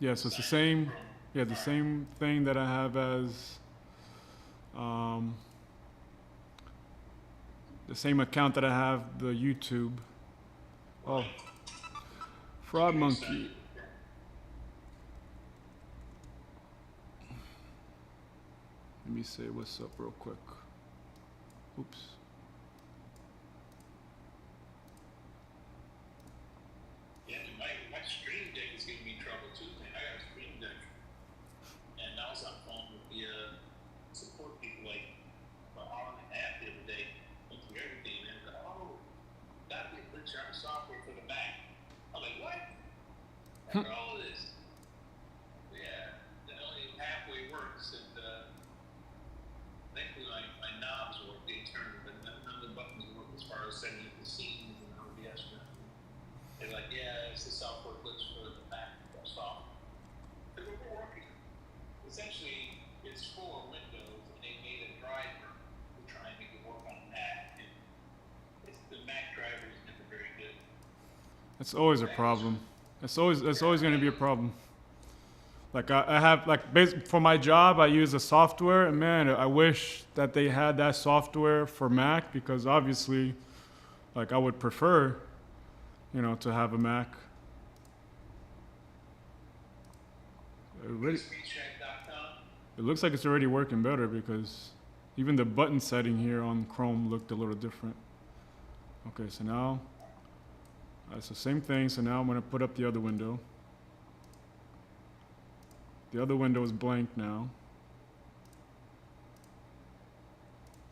Yeah, so it's the same, yeah, the same thing that I have as, the same account that I have the YouTube. Oh, Fraud Monkey. Let me say what's up real quick. Oops. Yeah, my Stream Deck is giving me trouble too, man. I got a Stream Deck. And I was on the phone with the support people like for an hour and a half the other day. Went through everything, and gotta be a good charm software for the Mac. I'm like, what? After all of this? Yeah, that only halfway works, and thankfully my knobs work, they turn, but none of the buttons work as far as setting up the scenes and OBS. They're like, yeah, it's the software glitch for the Mac software. But we're working. Essentially, it's for Windows, and they made a driver It's always a problem. It's always going to be a problem. Like I have for my job, I use a software, and man, I wish that they had that software for Mac because obviously, like I would prefer, to have a Mac. It looks like it's already working better because even the button setting here on Chrome looked a little different. Okay, so now it's the same thing. So now I'm going to put up the other window. The other window is blank now.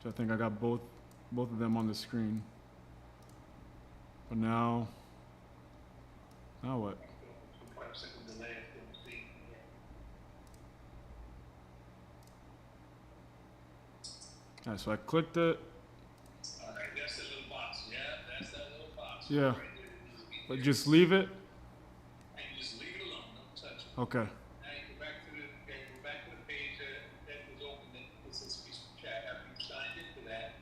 So I think I got both of them on the screen. But now what? Alright, so I clicked it. Alright, that's the little box. Yeah, that's that little box. Yeah. Right there. But just leave it? And just leave it alone. Don't touch it. Okay. Now you go back to the page that was open that says speech to chat. After you signed into that,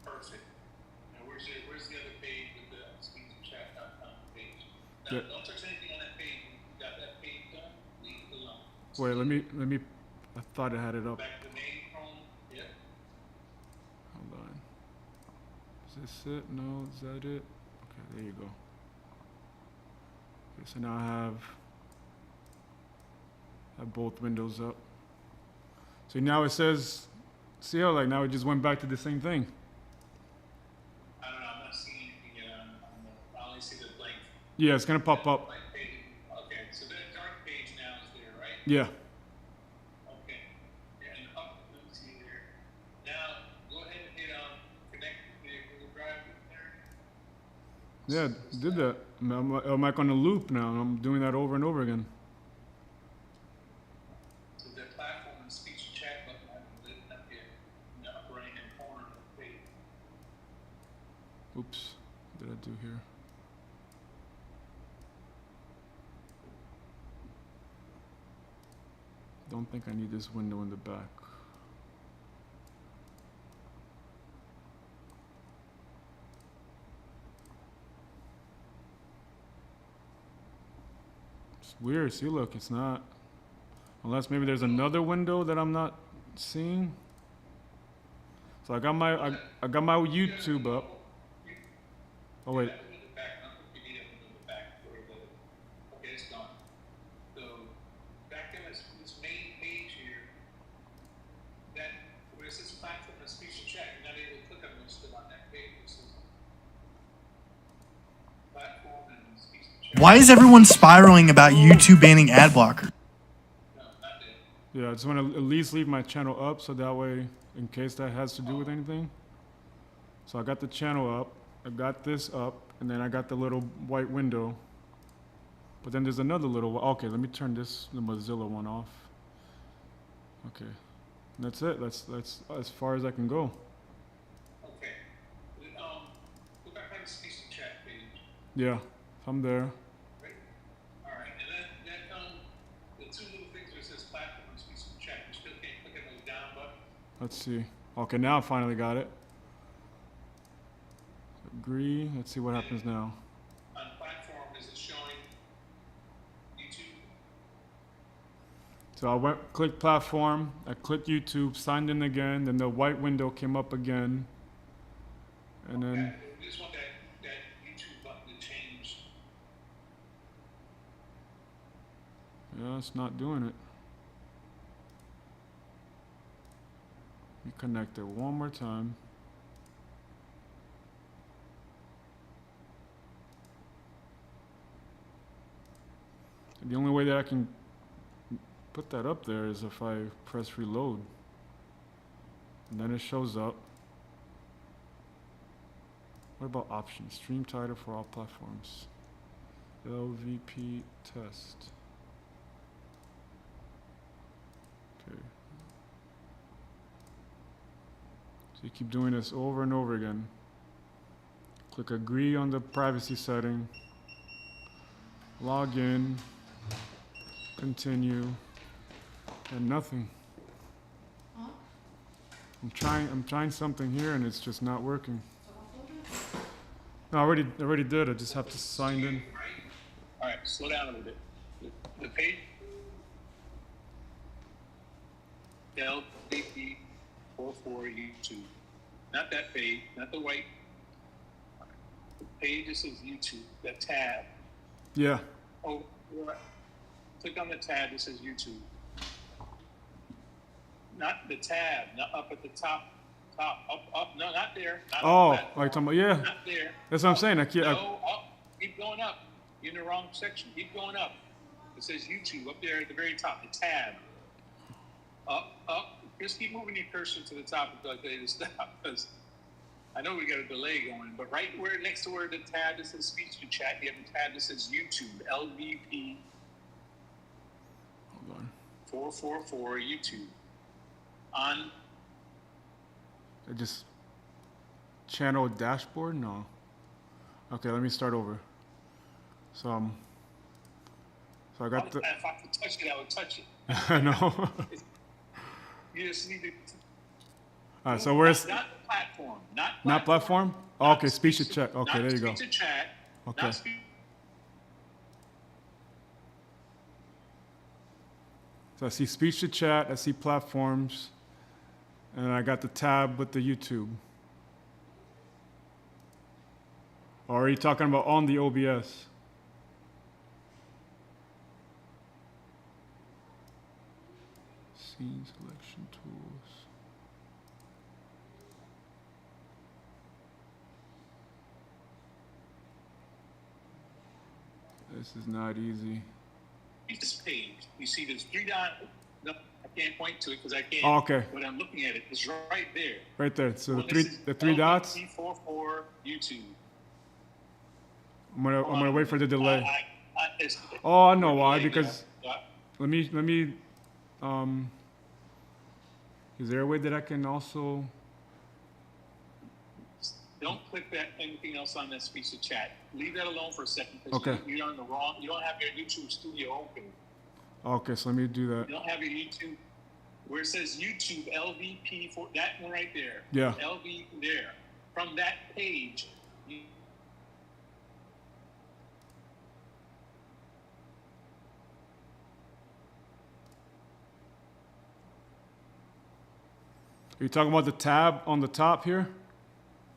perfect. Now where's the other page with the speechchat.com page? Now Yeah. don't touch anything on that page. When you got that page done, leave it alone. Wait, let me. I thought I had it up. Back to the main Chrome. Yep. Hold on. Is this it? No, is that it? Okay, there you go. Okay, so now I have both windows up. So now it says, see how like now it just went back to the same thing. I don't know. I'm not seeing anything yet. I only see the blank. Yeah, it's gonna pop up. Blank page. Okay, so that dark page now is there, right? Yeah. Okay. Yeah, and up, let me see there. Now, go ahead and hit connect to the Google Drive there. Yeah, did that. I'm like on a loop now. I'm doing that over and over again. So the platform and speech and chat button haven't lit up yet in the upper right hand corner of the page. Oops, what did I do here? Don't think I need this window in the back. It's weird. See, look, it's not. Unless maybe there's another window that I'm not seeing. So I got my YouTube up. Oh wait. That window back, not if you need it in the back where okay, it's gone. So back in this main page here, that where it says platform and speech and chat, you're not able to click on those still on that page. It says platform and speech and chat. Why is everyone spiraling about YouTube banning ad blocker? No, not there. Yeah, I just want to at least leave my channel up so that way, in case that has to do with anything. So I got the channel up, I got this up, and then I got the little white window. But then there's another little, okay, let me turn the Mozilla one off. Okay, that's it, that's as far as I can go. Okay. Then, go back on the speech and chat page. Yeah, I'm there. Right? All right. And then the two little things where it says platform and speech and chat, you still can't click on those down buttons. Let's see. Okay, now I finally got it. Agree, let's see what happens now. On platform, is it showing YouTube? So I clicked platform, I clicked YouTube, signed in again, then the white window came up again. And then, Okay. We just want that YouTube button to change. yeah, it's not doing it. Let me connect it one more time. The only way that I can put that up there is if I press reload. And then it shows up. What about options? Stream title for all platforms. LVP test. Okay. So you keep doing this over and over again. Click agree on the privacy setting. Log in. Continue. And nothing. I'm trying something here and it's just not working. No, I already did. I just have to sign in. All right, slow down a little bit. The page, LVP 44 YouTube. Not that page, not the white. The page that says YouTube, that tab. Yeah. Oh, right. Click on the tab that says YouTube. Not the tab, not up at the top, up. No, not there. Not Oh, up are you talking about? Yeah. Not there. That's what I'm saying. I can't. No, up. Keep going up. You're in the wrong section. Keep going up. It says YouTube up there at the very top, the tab. Up. Just keep moving your cursor to the top until I tell you to stop, because I know we got a delay going. But right where next to where the tab that says speech to chat, you have a tab that says YouTube, LVP Hold on. 444 YouTube. On I just channel dashboard. No. Okay, let me start over. So I got the. if I could touch it, I would touch it. I know. You just need to. All right. So where's Not the platform. not platform? Oh, okay, speech to chat. Okay, there you go. Speech to chat. Okay. Not speech. So I see speech to chat. I see platforms, and I got the tab with the YouTube. Or are you talking about on the OBS? Scene selection tools. This is not easy. This page. You see there's 3 dots. No, I can't point to it because I can't. Oh, okay. But I'm looking at it. It's right there. Right there. So Well, the this is three dots. LVP44 YouTube. I'm gonna wait for the delay. It's- Oh, I know why. delay Because there. let me. Is there a way that I can also? Don't click that anything else on that speech to chat. Leave that alone for a second because Okay. you're on the wrong. You don't have your YouTube Studio open. Okay, so let me do that. You don't have your YouTube where it says YouTube LVP for that one right there. Yeah. LV there. From that page, you, Are you talking about the tab on the top here?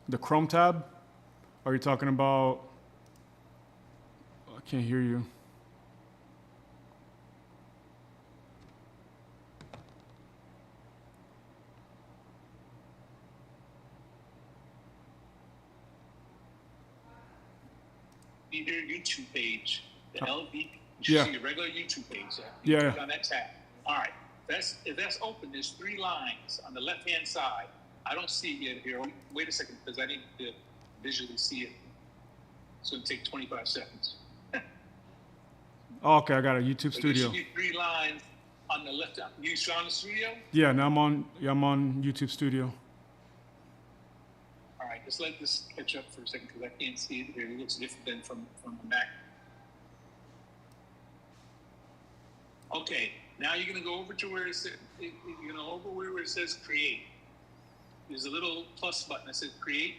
The Chrome tab? Or are you talking about? I can't hear you. need your YouTube page, the LVP. You Yeah. see your regular YouTube page there. Yeah, Click yeah. on that tab. All right. If that's open, there's 3 lines on the left-hand side. I don't see it yet here. Wait a second, because I need to visually see it. It's going to take 25 seconds. Oh, okay, I got a YouTube So there Studio. should be 3 lines on the left. You saw in the studio? Yeah, now I'm on YouTube Studio. All right, just let this catch up for a second because I can't see it here. It looks different than from the Mac. Okay, now you're gonna go over to where it says, you're gonna over where it says create. There's a little plus button that says create.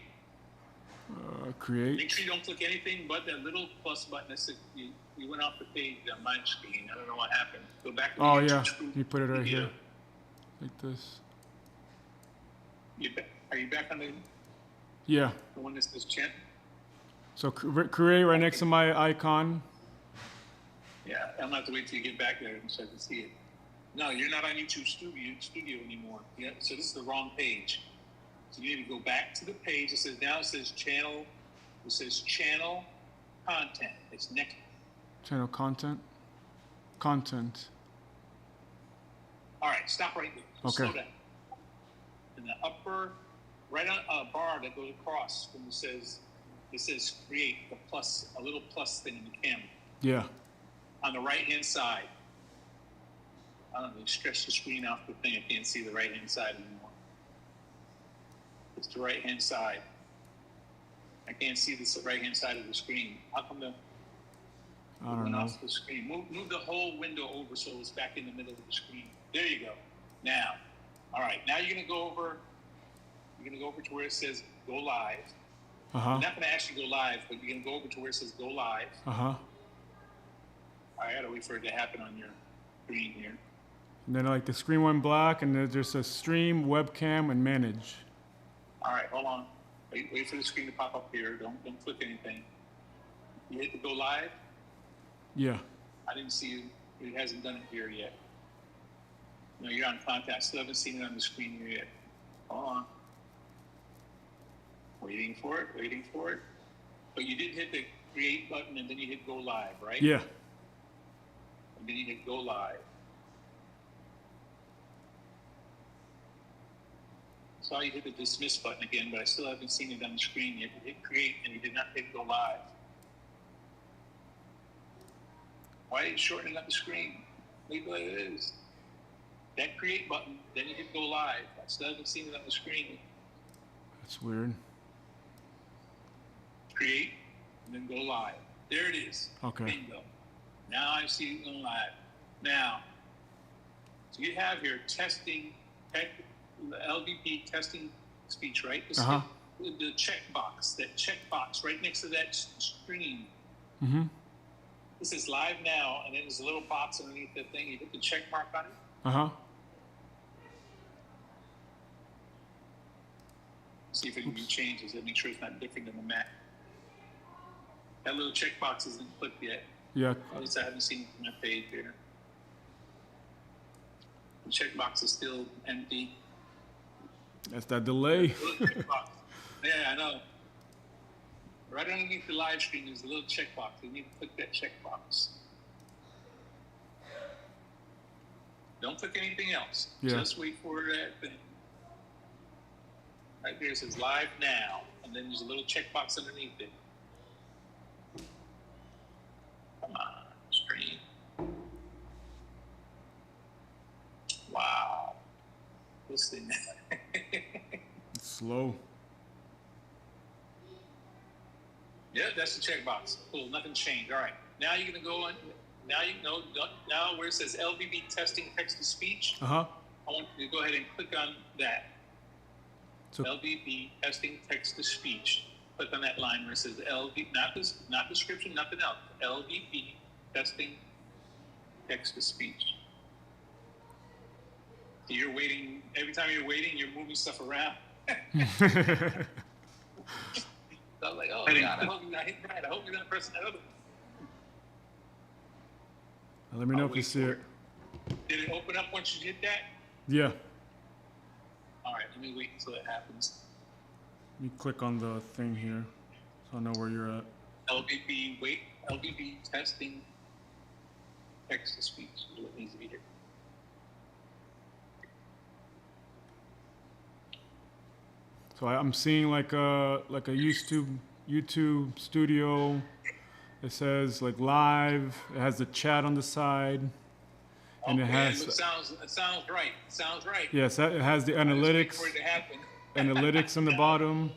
Create. Make sure you don't click anything but that little plus button that says you went off the page on my screen. I don't know what happened. Go back to the Oh YouTube yeah, screen. you put it right Yeah. here, like this. Are you back on the Yeah. one that says chat? So create right next to my icon. Yeah, I'm gonna have to wait till you get back there so I can see it. No, you're not on YouTube Studio anymore. Yeah, so this is the wrong page. So you need to go back to the page. It says channel. It says channel content. It's next. Channel content. Content. All right, stop right there. Okay. Slow down. In the upper, right on a bar that goes across from it says create the plus, a little plus thing in the camera. Yeah. On the right hand side. I don't know, stretch the screen out the thing. I can't see the right hand side anymore. It's the right hand side. I can't see the right hand side of the screen. How come I don't went know. off the screen? Move the whole window over so it's back in the middle of the screen. There you go. Now, all right. Now you're gonna go over. You're gonna go over to where it says go live. Uh You're huh. not going to actually go live, but you're going to go over to where it says go live. Uh huh. I got to wait for it to happen on your screen here. And then like the screen went black, and there's just a stream, webcam, and manage. All right, hold on. Wait for the screen to pop up here. Don't click anything. You hit the go live. Yeah. I didn't see you. It hasn't done it here yet. No, you're on contact. Still haven't seen it on the screen here yet. Hold on. Waiting for it. But you did hit the create button and then you hit go live, right? Yeah. And then you hit go live. Saw you hit the dismiss button again, but I still haven't seen it on the screen yet. You hit create and you did not hit go live. Why are you shortening up the screen? Leave it like it is. That create button, then you hit go live. I still haven't seen it on the screen. That's weird. Create and then go live. There it is. Okay. Bingo. Now I see it going live. Now, so you have here testing, LVP testing speech, right? Uh-huh. The checkbox, that checkbox right next to that screen. Mm-hmm. This is live now, and then there's a little box underneath the thing. You hit the check mark on it. Uh-huh. See if it can be changes and make sure it's not different than the Mac. That little checkbox isn't clicked yet. Yeah. At least I haven't seen it on my page here. The checkbox is still empty. That's that delay. Little checkbox. Yeah, I know. Right underneath the live stream is a little checkbox. You need to click that checkbox. Don't click anything else. Yeah. Just wait for that thing. Right there it says live now, and then there's a little checkbox underneath it. Come on, stream. Wow. This thing. It's slow. Yeah, that's the checkbox. Cool, nothing changed. All right. Now you're gonna go on. Now you know. Now where it says LVP testing text to speech, Uh-huh. I want you to go ahead and click on that. So LVP testing text to speech. Click on that line where it says LV, not description, nothing else. LVP testing text to speech. So you're waiting. Every time you're waiting, you're moving stuff around. So I was like, oh God, I hope you're not hitting right. I hope you're not pressing that other. let me know I'll if you wait see for it. Did it open up once you hit that? Yeah. All right, let me wait until it happens. You click on the thing here, so I know where you're at. LVP testing text to speech is what needs to be here. So I'm seeing like a YouTube studio. It says like live. It has the chat on the side, and Okay, it has it sounds right. It sounds right. yes, it has the Just wait analytics. for it to happen. Analytics on the bottom.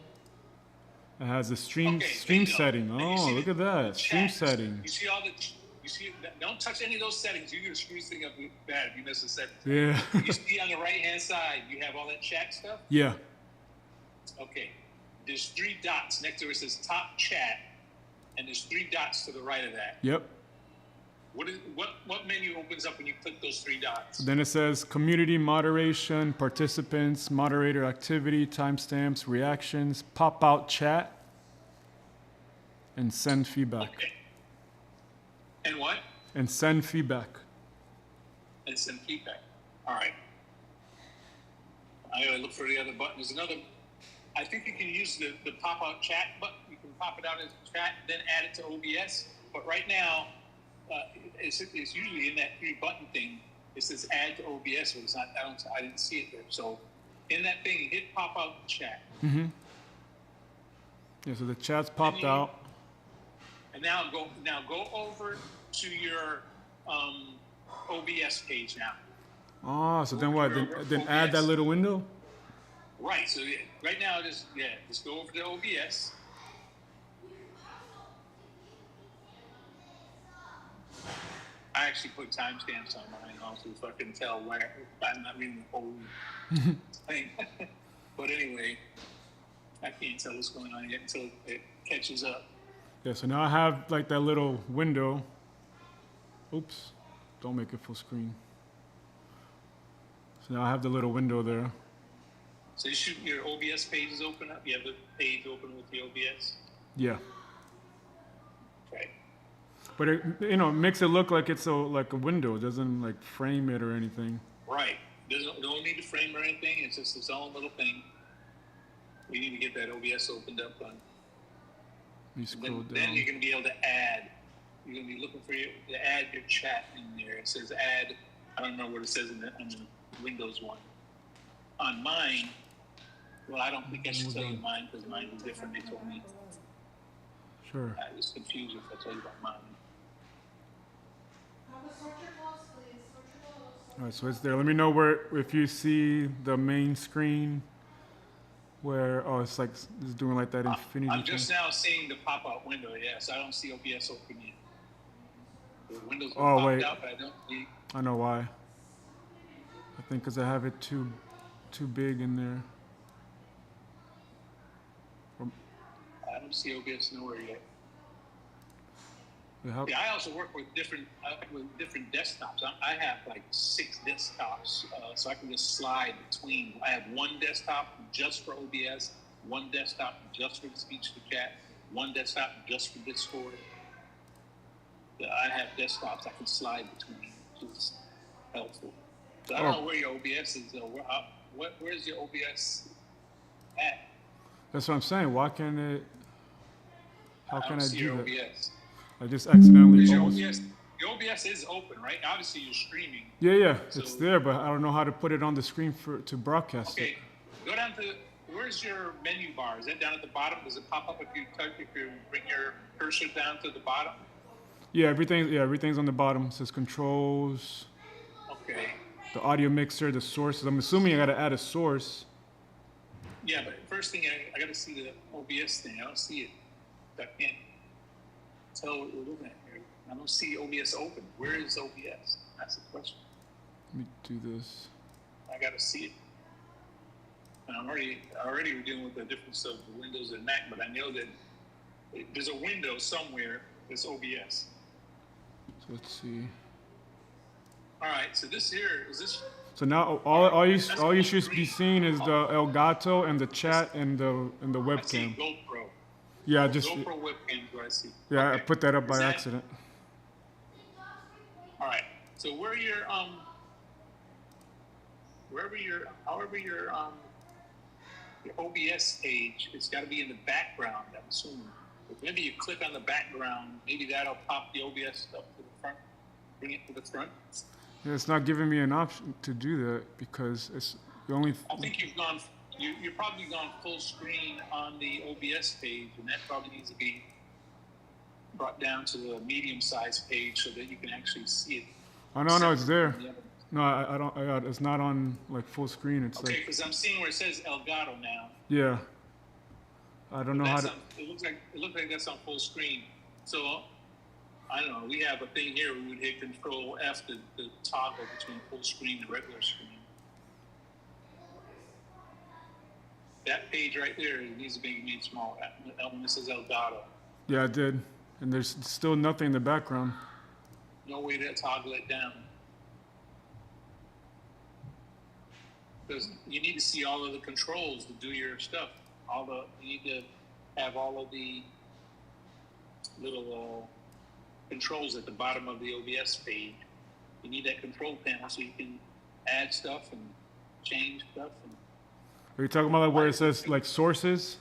It has the stream Okay, stream bingo. setting. And you Oh, see look the at that stream chat. setting. You see all the. You see. Don't touch any of those settings. You're gonna screw this thing up bad if you miss a setting. Yeah. You see on the right hand side, you have all that chat stuff. Yeah. Okay. There's 3 dots next to it. It says top chat, and there's 3 dots to the right of that. Yep. What menu opens up when you click those 3 dots? Then it says community moderation, participants, moderator activity, timestamps, reactions, pop out chat, and send feedback. Okay. And what? And send feedback. And send feedback. All right. I gotta look for the other button. There's another. I think you can use the pop-out chat button. You can pop it out as chat, then add it to OBS. But right now, it's usually in that 3-button thing. It says add to OBS, but it's not. I didn't see it there. So in that thing, hit pop-out chat. Mm-hmm. Yeah, so the chat's popped out. And now go over to your OBS page now. Oh, so then what? Then add that little window? Right. So right now, just go over to OBS. I actually put timestamps on mine also, so I can tell where I'm not reading the whole thing. But anyway, I can't tell what's going on yet until it catches up. Yeah, so now I have like that little window. Oops, don't make it full screen. So now I have the little window there. So your OBS page is open up. You have the page open with the OBS. Yeah. Right. But it, you know, it makes it look like it's like a window. It doesn't like frame it or anything. Right. Don't need to frame or anything. It's just its own little thing. We need to get that OBS opened up on. Let me scroll down. Then you're going to be able to add. You're going to be looking to add your chat in there. It says add. I don't remember what it says on the Windows one. On mine, well, I don't think I should tell you mine because mine is different. They told me. Sure. I was confused if I tell you about mine. All right, so it's there. Let me know if you see the main screen where, it's like, it's doing like that infinity I'm thing. just now seeing the pop-out window, yes. I don't see OBS open yet. The window's Oh, popped wait. out, but I don't see. I know why. I think because I have it too big in there. I don't see OBS nowhere yet. Yeah, Yeah, I also work with different desktops. I have like 6 desktops, so I can just slide between. I have one desktop just for OBS, one desktop just for the speech to chat, one desktop just for Discord. I have desktops I can slide between, which is helpful. So I don't know where your OBS is though. Where's your OBS at? That's what I'm saying. Why can't it? How can I see do your that? OBS. I just accidentally Your almost. your OBS is open, right? Obviously, you're streaming. Yeah, So- it's there, but I don't know how to put it on the screen to broadcast it. Okay, go down to where's your menu bar? Is that down at the bottom? Does it pop up if you bring your cursor down to the bottom? Yeah, everything's on the bottom. It says controls, Okay. the audio mixer, the sources. I'm assuming I got to add a source. Yeah, but first thing I got to see the OBS thing. I don't see it. I can't tell what we're looking at here. I don't see OBS open. Where is OBS? That's the question. Let me do this. I got to see it. And I'm already dealing with the difference of the Windows and Mac, but I know that there's a window somewhere that's OBS. So let's see. All right, so this here is this. So now all you should be seeing is the Elgato and the chat and the I see webcam. GoPro. Yeah, just GoPro webcam. Do I see? yeah, I Okay. put that up by Is that- accident. All right. So wherever your OBS page, it's got to be in the background. I'm assuming. If maybe you click on the background, maybe that'll pop the OBS stuff to the front, bring it to the front. Yeah, it's not giving me an option to do that because it's the only. I think you've probably gone full screen on the OBS page, and that probably needs to be brought down to the medium-sized page so that you can actually see it. Oh no, it's there. Yeah. No, I don't. It's not on like full screen. It's Okay, like because I'm seeing where it says Elgato now. yeah. I don't know how That's to. it looks like that's on full screen. So I don't know. We have a thing here. We would hit Control F to toggle between full screen and regular screen. That page right there needs to be made small. That one says Elgato. Yeah, I did, and there's still nothing in the background. No way to toggle it down. Because you need to see all of the controls to do your stuff. You need to have all of the little controls at the bottom of the OBS page. You need that control panel so you can add stuff and change stuff. And Are you talking about like where it says like sources?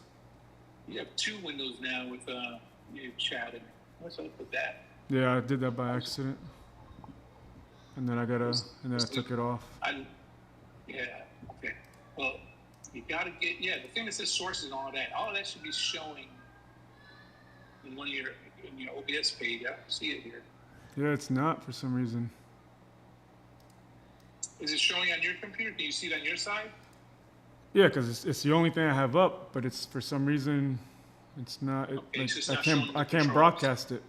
you have 2 windows now with your chat. And what's up with that? Yeah, I did that by accident, and then I took it off. Yeah. Okay. Well, you got to get the thing that says sources and all that should be showing in your OBS page. I don't see it here. Yeah, it's not for some reason. Is it showing on your computer? Can you see it on your side? Yeah, because it's the only thing I have up, but it's for some reason it's not. It's just I not showing the can't controls. broadcast it.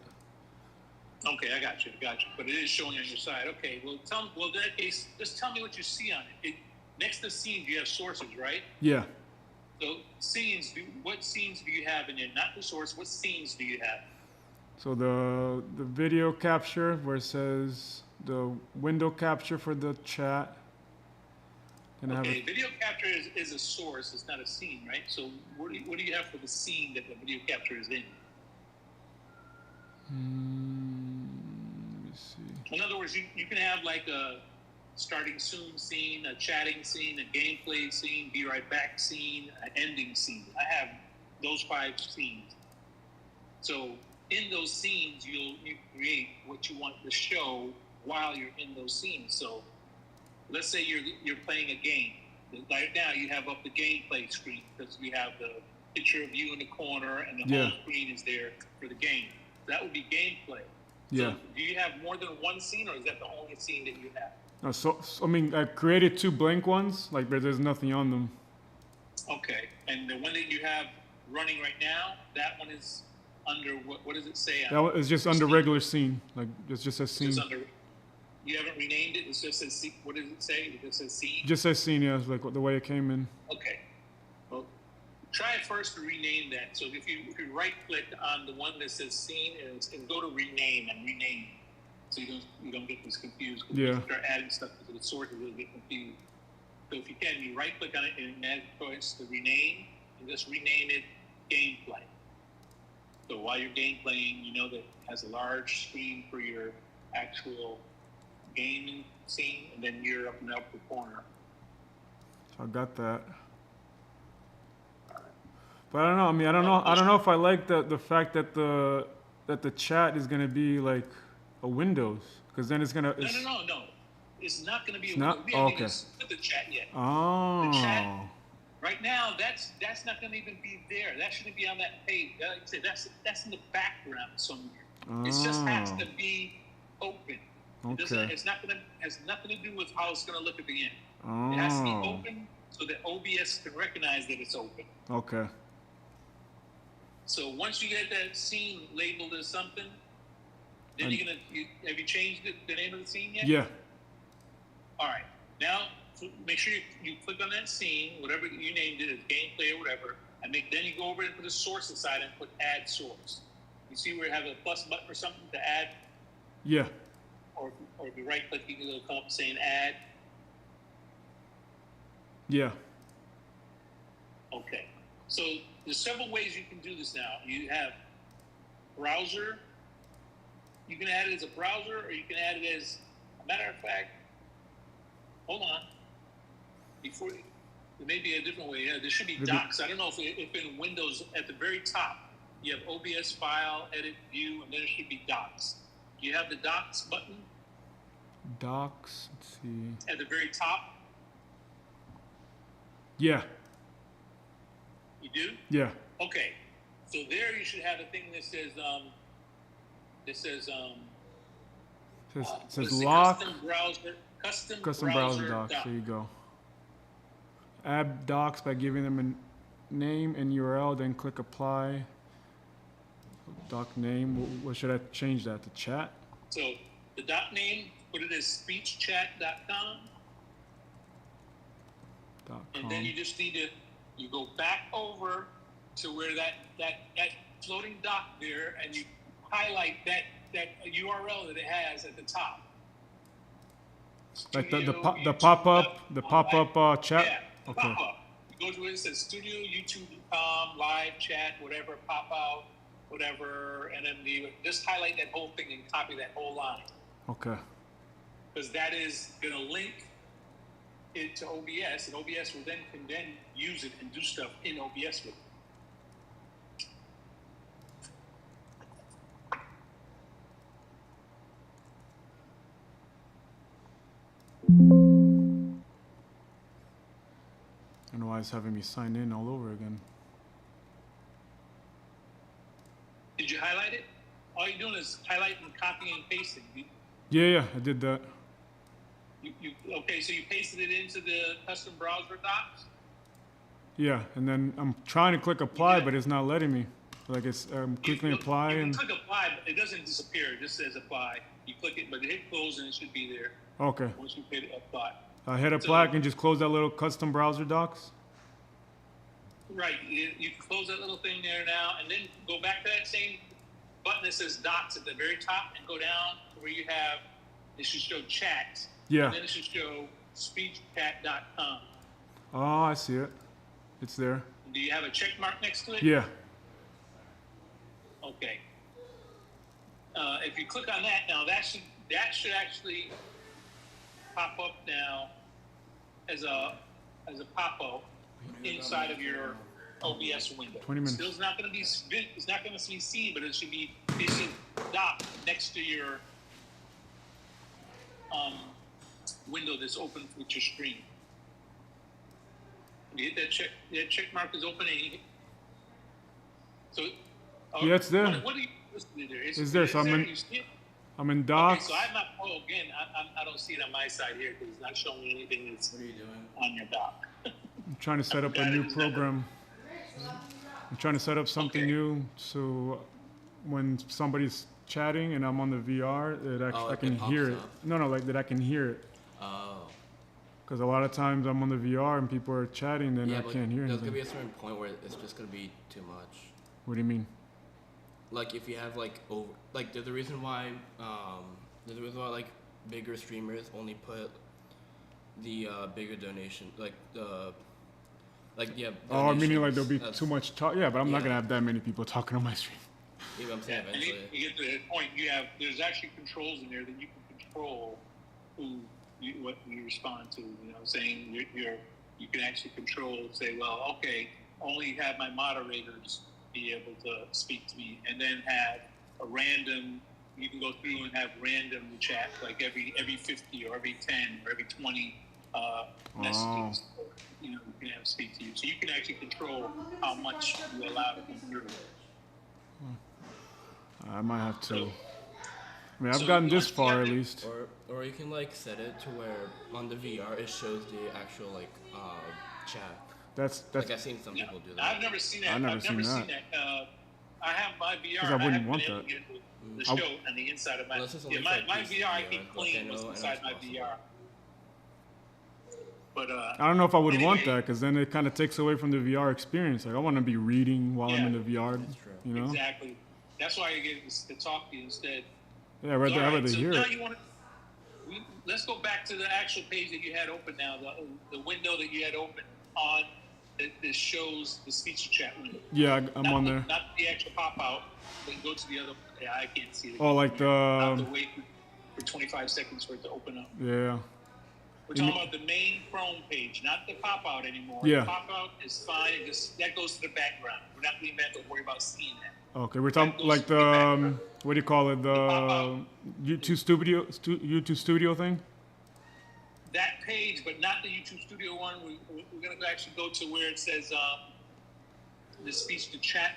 Okay, I got you. But it is showing on your side. Okay. Well, in that case, just tell me what you see on it. Next to scenes, you have sources, right? Yeah. So scenes, what scenes do you have in there? Not the source. What scenes do you have? So the video capture where it says the window capture for the chat. And I have Okay, it. video capture is a source. It's not a scene, right? So what do you have for the scene that the video capture is in? Let me see. In other words, you can have like a starting soon scene, a chatting scene, a gameplay scene, be right back scene, an ending scene. I have those 5 scenes. So in those scenes, you create what you want to show while you're in those scenes. So let's say you're playing a game. Right now, you have up the gameplay screen because we have the picture of you in the corner, and the whole screen is there for the game. That would be gameplay. Yeah. So do you have more than one scene, or is that the only scene that you have? So I mean, I created 2 blank ones, like there's nothing on them. Okay, and the one that you have running right now, that one is under what does it say? That one is just under regular scene, like it's just a scene. Just under. You haven't renamed it. It just says scene. What does it say? It says scene. Just says scene, yeah, it's like the way it came in. Okay. Well, try first to rename that. So if you right click on the one that says scene and go to rename and rename, so you don't get this confused. Yeah. If you start adding stuff to the source, you'll get confused. So if you can, you right click on it and add choice to rename, and just rename it gameplay. So while you're gameplaying, you know that it has a large screen for your actual gaming scene, and then you're up in the upper corner. So I got that. But I don't know. I mean, I don't know if I like the fact that the chat is gonna be like a Windows, because then it's gonna. No. It's not going to be. It's not? We haven't Okay. even put the chat yet. Oh. The chat right now, that's not going to even be there. That shouldn't be on that page. Like I said, that's in the background somewhere. It just has to be open. Okay. It's not going to has nothing to do with how it's going to look at the end. It has to be open so that OBS can recognize that it's open. Okay. So once you get that scene labeled as something, then have you changed the name of the scene yet? Yeah. All right. Now, make sure you click on that scene, whatever you named it, as gameplay or whatever, and then you go over into the sources side and put add source. You see where you have a plus button or something to add? Yeah. Or if you right click, you can come up saying add. Yeah. Okay. So there's several ways you can do this now. You have browser. You can add it as a browser, or you can add it as a matter of fact. Hold on. Before there may be a different way. Yeah, there should be docs. I don't know if in Windows at the very top you have OBS file, edit, view, and then it should be docs. Do you have the docs button? Docs. Let's see. At the very top. Yeah. You do? Yeah. Okay. So there you should have a thing that says It says the lock. Custom browser docs. doc. There you go. Add docs by giving them a name and URL, then click apply. Doc name. What should I change that to? Chat? So the doc name, put it as speechchat.com. And then you just need to go back over to where that floating doc there, and you highlight that URL that it has at the top. Like the Studio, pop-up chat? Yeah, Okay. pop-up. You go to it, it says studio, youtube.com, live chat, whatever, pop out, whatever, and then just highlight that whole thing and copy that whole line. Okay. Because that is going to link it to OBS, and OBS will can then use it and do stuff in OBS with it. I don't know why it's having me sign in all over again. Did you highlight it? All you're doing is highlighting, copying, and pasting. Yeah, I did that. Okay, so you pasted it into the custom browser docs? Yeah, and then I'm trying to click apply, but it's not letting me. Like it's clicking apply you and. click apply, but it doesn't disappear. It just says apply. You click it, but hit close, and it should be there. Okay. Once you hit apply. I hit apply, I can just close that little custom browser docs. Right. You can close that little thing there now, and then go back to that same button that says dots at the very top, and go down to where you have. It should show chat. Yeah. And then it should show speechchat.com. Oh, I see it. It's there. Do you have a check mark next to it? Yeah. Okay. If you click on that now, that should actually pop up now as a pop-up inside of your OBS window. 20 minutes. Still, it's not going to be seen, but it should dock next to your window that's open with your screen. You hit that check mark is open, and yeah, it's there. What are you listening to there? It's there. So I'm in docs. Okay, so I'm not. Oh, again, I don't see it on my side here because it's not showing me anything that's on your dock. I'm trying to set up a new program. I'm trying to set up something new so when somebody's chatting and I'm on the VR, I can hear it. No, like that I can hear it. Oh. Because a lot of times I'm on the VR and people are chatting, then I can't hear there's anything. going to be a certain point where it's just going to be too much. What do you mean? Like if you have there's a reason why like bigger streamers only put the bigger donation Oh, meaning like there'll be too much talk. Yeah, but I'm not gonna have that many people talking on my stream. Yeah, I'm saying eventually. You get to that point. There's actually controls in there that you can control what you respond to. You know what I'm saying? You can actually control. Say, well, okay, only have my moderators be able to speak to me, and then have a random. You can go through and have random chat, like every 50 or every 10 or every 20 messages. You can have speak to you, so you can actually control how much you allow to come through. I might have to. I've gotten this far at least. Or you can set it to where on the VR it shows the actual chat. That's I've seen some people do that. I've never seen that. I've never seen that. I have my VR. Because I wouldn't want that. The show on the inside of my my VR. I can clean what's inside my VR. But I don't know if I would want that because then it kind of takes away from the VR experience. Like I want to be reading while I'm in the VR. That's true. You know. Exactly. That's why I get to talk to you instead. Yeah, I'd rather hear it. Let's go back to the actual page that you had open now. The window that you had open on that shows the speech chat window. Yeah, I'm on there. Not the actual pop out, but go to the other. Yeah, I can't see it. Oh, like the. I have to wait for 25 seconds for it to open up. Yeah. We're talking about the main Chrome page, not the pop out anymore. Yeah. The pop out is fine. That goes to the background. We're not going to have to worry about seeing that. Okay, we're talking like the what do you call it? The YouTube Studio thing. That page, but not the YouTube Studio one. We're going to actually go to where it says the speech to chat,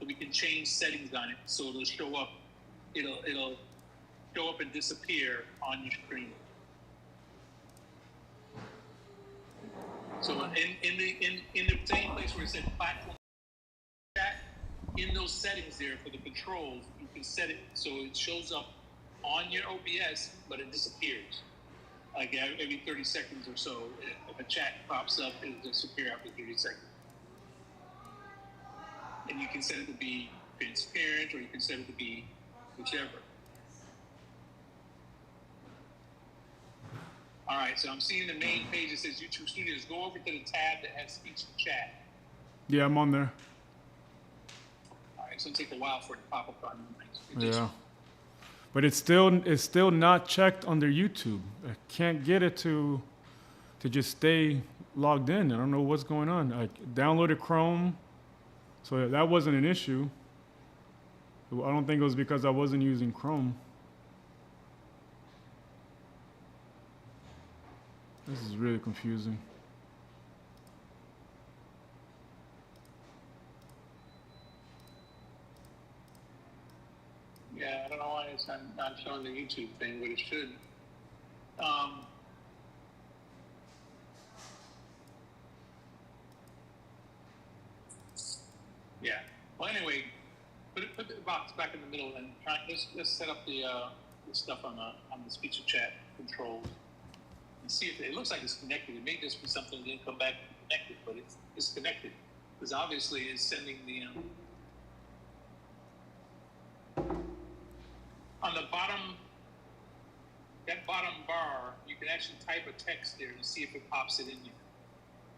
so we can change settings on it, so it'll show up. It'll show up and disappear on your screen. So in the same place where it said platform chat, in those settings there for the controls, you can set it so it shows up on your OBS, but it disappears. Like every 30 seconds or so, if a chat pops up, it'll disappear after 30 seconds. And you can set it to be transparent, or you can set it to be whichever. All right, so I'm seeing the main page that says YouTube Studios. Go over to the tab that has speech and chat. Yeah, I'm on there. All right, it's gonna take a while for it to pop up on Yeah, but it's still not checked under YouTube. I can't get it to just stay logged in. I don't know what's going on. I downloaded Chrome, so that wasn't an issue. I don't think it was because I wasn't using Chrome. This is really confusing. Yeah, I don't know why it's not showing the YouTube thing, but it should. Yeah. Well, anyway, put the box back in the middle and let's set up the stuff on the speech and chat controls and see if it looks like it's connected. It may just be something that didn't come back connected, but it's connected. Because obviously it's sending the on the bottom, that bottom bar, you can actually type a text there and see if it pops it in there.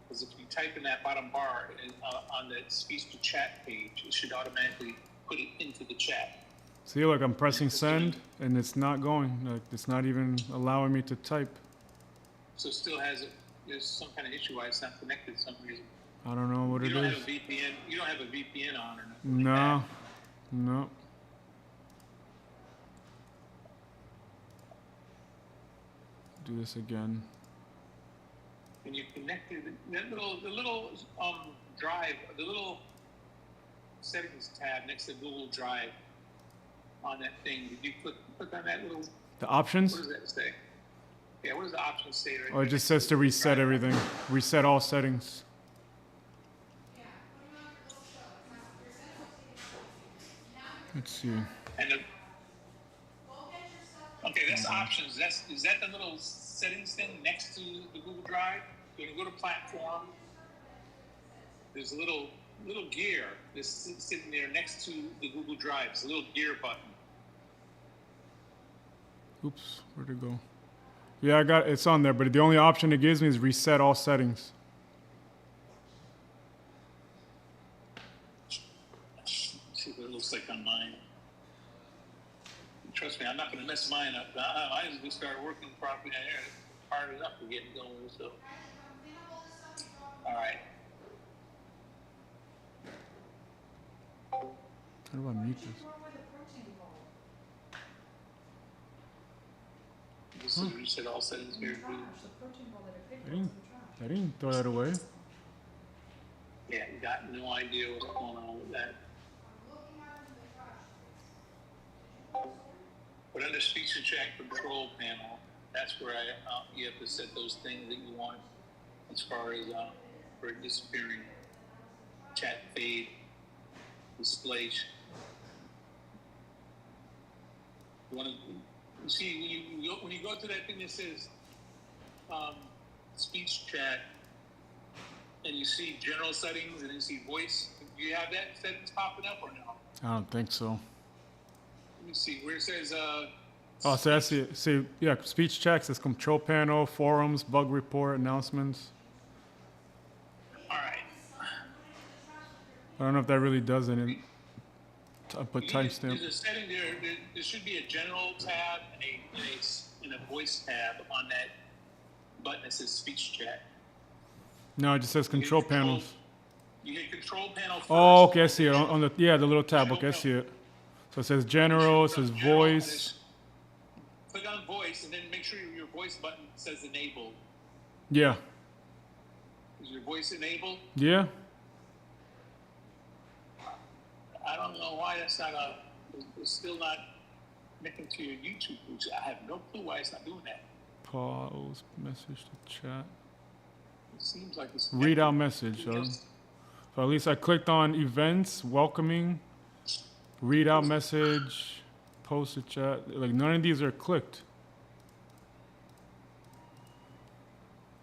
Because if you type in that bottom bar on the speech to chat page, it should automatically put it into the chat. See, like I'm pressing send and it's not going. Like it's not even allowing me to type. So it still there's some kind of issue why it's not connected for some reason. I don't know what You it don't is. have a VPN. You don't have a VPN on or nothing. No, Like no. Do this again. when you connected that the little drive, the little settings tab next to Google Drive on that thing. Did you click on that little? The options? What does that say? Yeah, what does the options say? Right Oh, it just says to reset everything. Reset all settings. Let's see. And okay, that's options. Is that the little settings thing next to the Google Drive? When you go to platform, there's a little gear that's sitting there next to the Google Drive. It's a little gear button. Oops, where'd it go? Yeah, it's on there, but the only option it gives me is reset all settings. See what it looks like on mine. Trust me, I'm not going to mess mine up. I just start working properly. It's hard enough to get going. So, all right. How do I mute this? Just reset all settings here. I didn't throw that away. Yeah, got no idea what's going on with that. But under speech and chat control panel, that's where you have to set those things that you want as far as for disappearing, chat fade, display. You see when you go to that thing that says speech chat, and you see general settings and you see voice. Do you have that settings popping up or no? I don't think so. Let me see where it says. Oh, so that's it. See, yeah, speech checks. It's control panel, forums, bug report, announcements. All right. I don't know if that really does it. I put timestamp. There's a setting there. There should be a general tab and a voice tab on that button that says speech chat. No, it just says control panels. You hit control panel first. Oh, okay, I see it. On the the little tab. Okay, I see it. So it says general, it says voice. Click on voice and then make sure your voice button says enabled. Yeah. Is your voice enabled? Yeah. I don't know why that's not it's still not connecting to your YouTube. Which I have no clue why it's not doing that. Pause, message to chat. It seems like it's Read out message. So at least I clicked on events, welcoming, read out message, post to chat. Like none of these are clicked.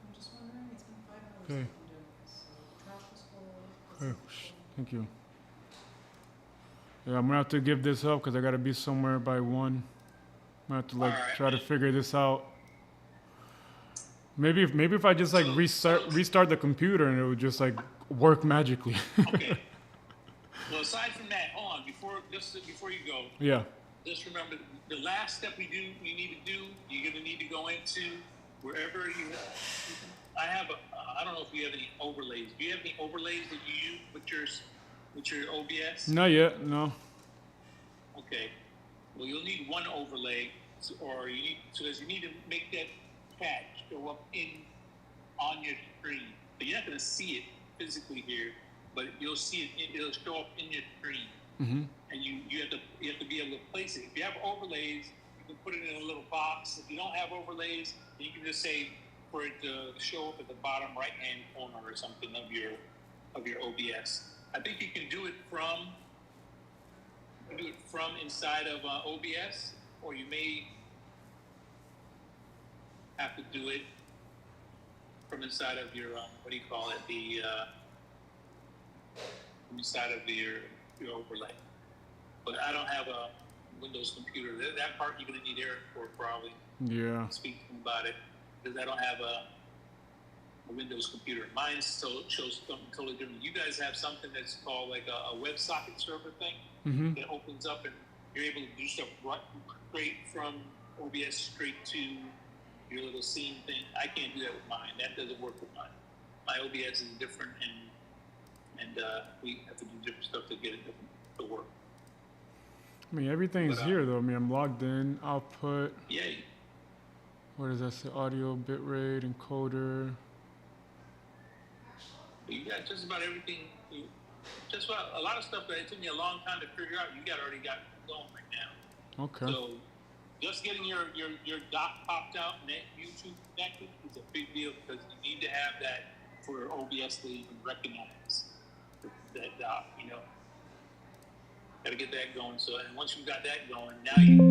I'm just wondering, it's been 5 hours that Okay. I'm doing this, so trash was full. Okay, thank you. Yeah, I'm gonna have to give this up because I gotta be somewhere by 1. I'm gonna have to like Alright. try to figure this out. Maybe if I just like restart the computer and it would just like work magically. Okay. Well, aside from that, hold on. Before you go, Yeah. just remember the last step you need to do. You're gonna need to go into wherever you. I don't know if you have any overlays. Do you have any overlays that you use with your OBS? Not yet. No. Okay. Well, you'll need one overlay, because you need to make that patch go up on your screen. But you're not going to see it physically here, but you'll see it. It'll show up in your screen, and you have to be able to place it. If you have overlays, you can put it in a little box. If you don't have overlays, you can just say for it to show up at the bottom right-hand corner or something of your OBS. I think you can do it from inside of OBS, or you may have to do it from inside of your inside of your overlay. But I don't have a Windows computer. That part you're gonna need Eric for probably. Yeah. Speak to him about it because I don't have a Windows computer. Mine shows something totally different. You guys have something that's called like a WebSocket server thing that opens up and you're able to do stuff straight from OBS straight to your little scene thing. I can't do that with mine. That doesn't work with mine. My OBS is different, and we have to do different stuff to get it to work. I mean, everything's here though. I mean, I'm logged in. Output. Yeah. Where does that say? Audio, bitrate, encoder. You got just about everything. Just about a lot of stuff that it took me a long time to figure out. You already got going right now. Okay. So just getting your dock popped out and that YouTube connected is a big deal because you need to have that for OBS to even recognize that dock. Got to get that going. So, and once you've got that going,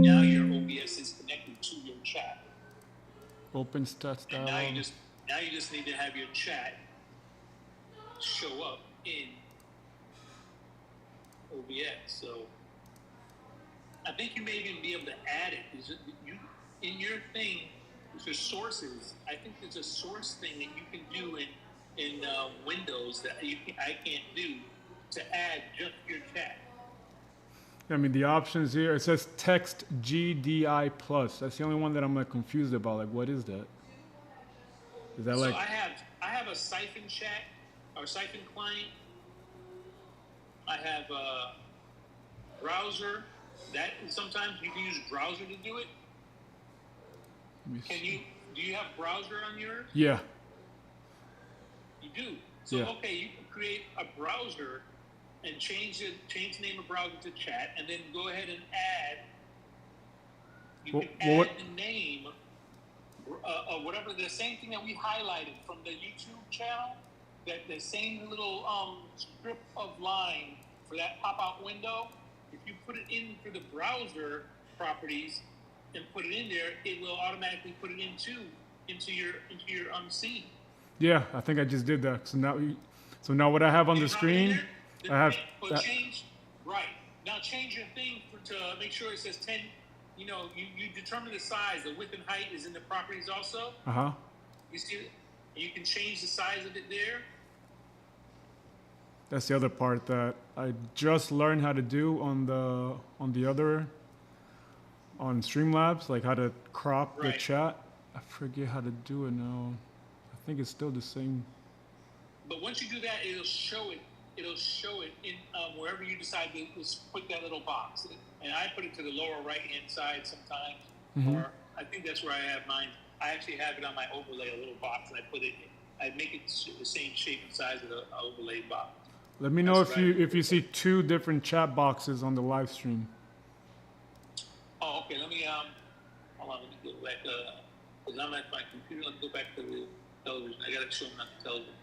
now your OBS is connected to your chat. Open stats And dialog. now you just need to have your chat show up in OBS. So I think you may even be able to add it. In your thing, your sources, I think there's a source thing that you can do in Windows that I can't do to add just your chat. I mean, the options here, it says text GDI plus. That's the only one that I'm like confused about. Like, what is that? Is that So like? I have a Siphon chat or Siphon client. I have a browser. That sometimes you can use browser to do it. Do you have browser on yours? Yeah. You do. So Yeah. okay, you can create a browser and change the name of browser to chat, and then go ahead and add. You can add the name of whatever, the same thing that we highlighted from the YouTube channel. That the same little strip of line for that pop-out window. If you put it in for the browser properties and put it in there, it will automatically put it into your scene. Yeah, I think I just did that. So now what I have on the screen, I have. Now change your thing to make sure it says 10. You determine the size, the width and height is in the properties also. You see it? You can change the size of it there. That's the other part that I just learned how to do on Streamlabs, like how to crop the chat. I forget how to do it now. I think it's still the same. But once you do that, it'll show it. It'll show it in wherever you decide to put that little box. And I put it to the lower right-hand side sometimes, or I think that's where I have mine. I actually have it on my overlay, a little box, and I make it the same shape and size of the overlay box. Let me know if you see two different chat boxes on the live stream. Oh, okay. Let me hold on. Let me go back. Because I'm at my computer. Let me go back to the television. I gotta show them on the television.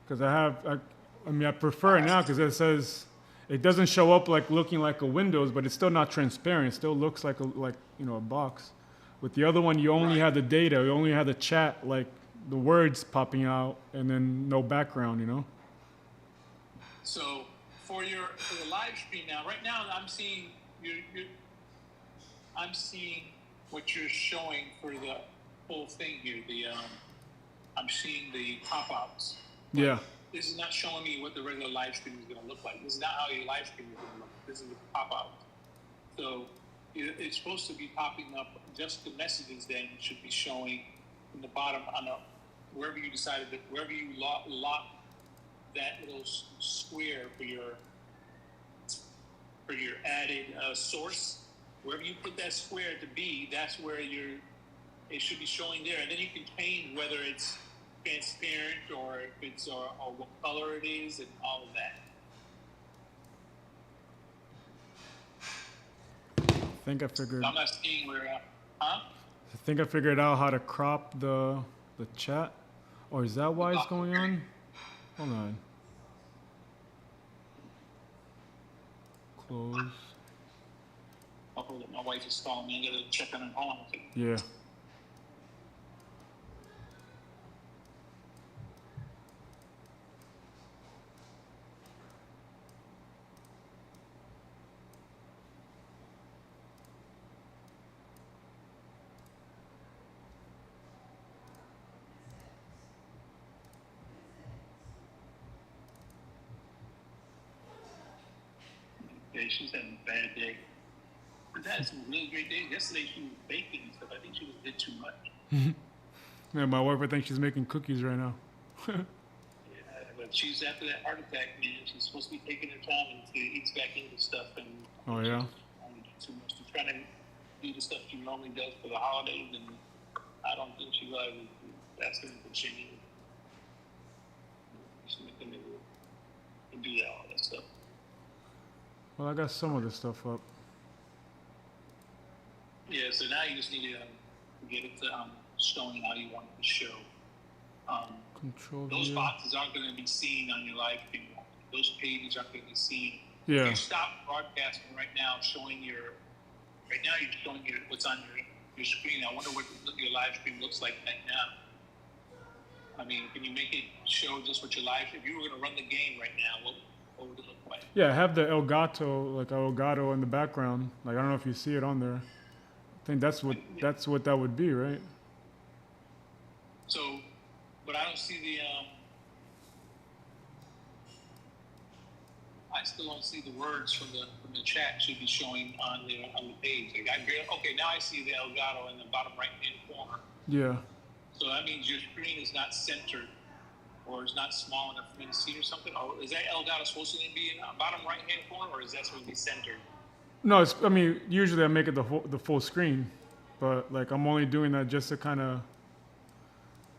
Because I prefer it now because it says it doesn't show up like looking like a Windows, but it's still not transparent. It still looks like a box. With the other one, you only have the data. You only have the chat, like the words popping out, and then no background. So for the live stream now, right now I'm seeing I'm seeing what you're showing for the whole thing here. I'm seeing the pop-outs. Yeah. This is not showing me what the regular live stream is going to look like. This is not how your live stream is going to look. This is the pop-out. So it's supposed to be popping up. Just the messages then should be showing in the bottom wherever you decided that wherever you lock that little square for your added source, wherever you put that square to be, that's where it should be showing there, and then you can change whether it's transparent or if it's or what color it is and all of that. I think I figured. I'm not seeing where. I think I figured out how to crop the chat, or is that why it's going on? Hold on. Close. Oh, hold on. My wife is calling me. I gotta check on her. Hold on a second. Yeah. she's having a bad day. But had some really great days. Yesterday she was baking and stuff. I think she was did too much. Yeah, my wife, I think she's making cookies right now. Yeah, but she's after that heart attack, man. She's supposed to be taking her time and to eats back into stuff and Oh yeah. only do too much. She's trying to do the stuff she normally does for the holidays, and I don't think she will ever. That's going to continue. She's going to do that, all that stuff. Well, I got some of this stuff up. Yeah, so now you just need to get it to showing how you want it to show. Control Those view. boxes aren't going to be seen on your live stream. Those pages aren't going to be seen. Yeah. If you stop broadcasting right now, showing your, right now you're showing your what's on your screen. I wonder what your live stream looks like right now. I mean, can you make it show just what your live? If you were going to run the game right now, what would it look like? Yeah, I have the Elgato in the background. Like, I don't know if you see it on there. I think that's what that would be, right? So, but I don't see the. I still don't see the words from the chat should be showing on the page. Like okay, now I see the Elgato in the bottom right hand corner. Yeah. So that means your screen is not centered, or is not small enough for me to see, or something. Or is that Elgato supposed to be in the bottom right hand corner, or is that supposed to be centered? No, I mean, usually I make it the full screen, but like I'm only doing that just to kind of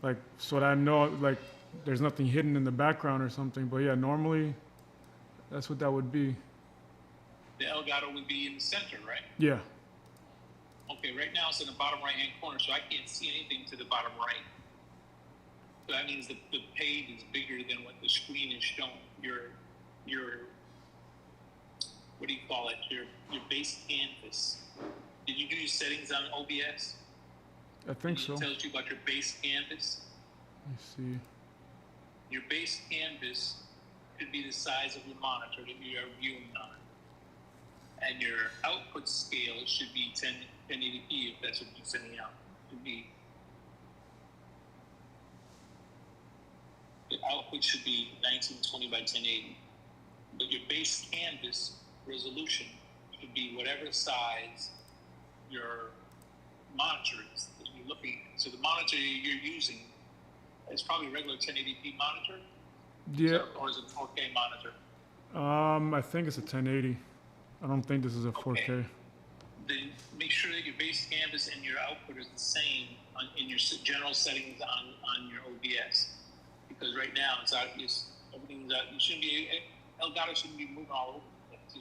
like so that I know like there's nothing hidden in the background or something. But yeah, normally that's what that would be. The Elgato would be in the center, right? Yeah. Okay, right now it's in the bottom right hand corner, so I can't see anything to the bottom right. So that means the page is bigger than what the screen is showing. Your what do you call it? Your base canvas. Did you do your settings on OBS? I think so. It tells you about your base canvas. Let me see. Your base canvas should be the size of your monitor that you are viewing on. And your output scale should be 1080p if that's what you're sending out. The output should be 1920 by 1080. But your base canvas resolution should be whatever size your monitor is that you're looking at. So the monitor you're using is probably a regular 1080p monitor. Yeah. Or is it a 4K monitor? I think it's a 1080. I don't think this is a 4K. Okay. Then make sure that your base canvas and your output is the same in your general settings on your OBS. Because right now everything's out. You shouldn't be Elgato shouldn't be moving all over the place.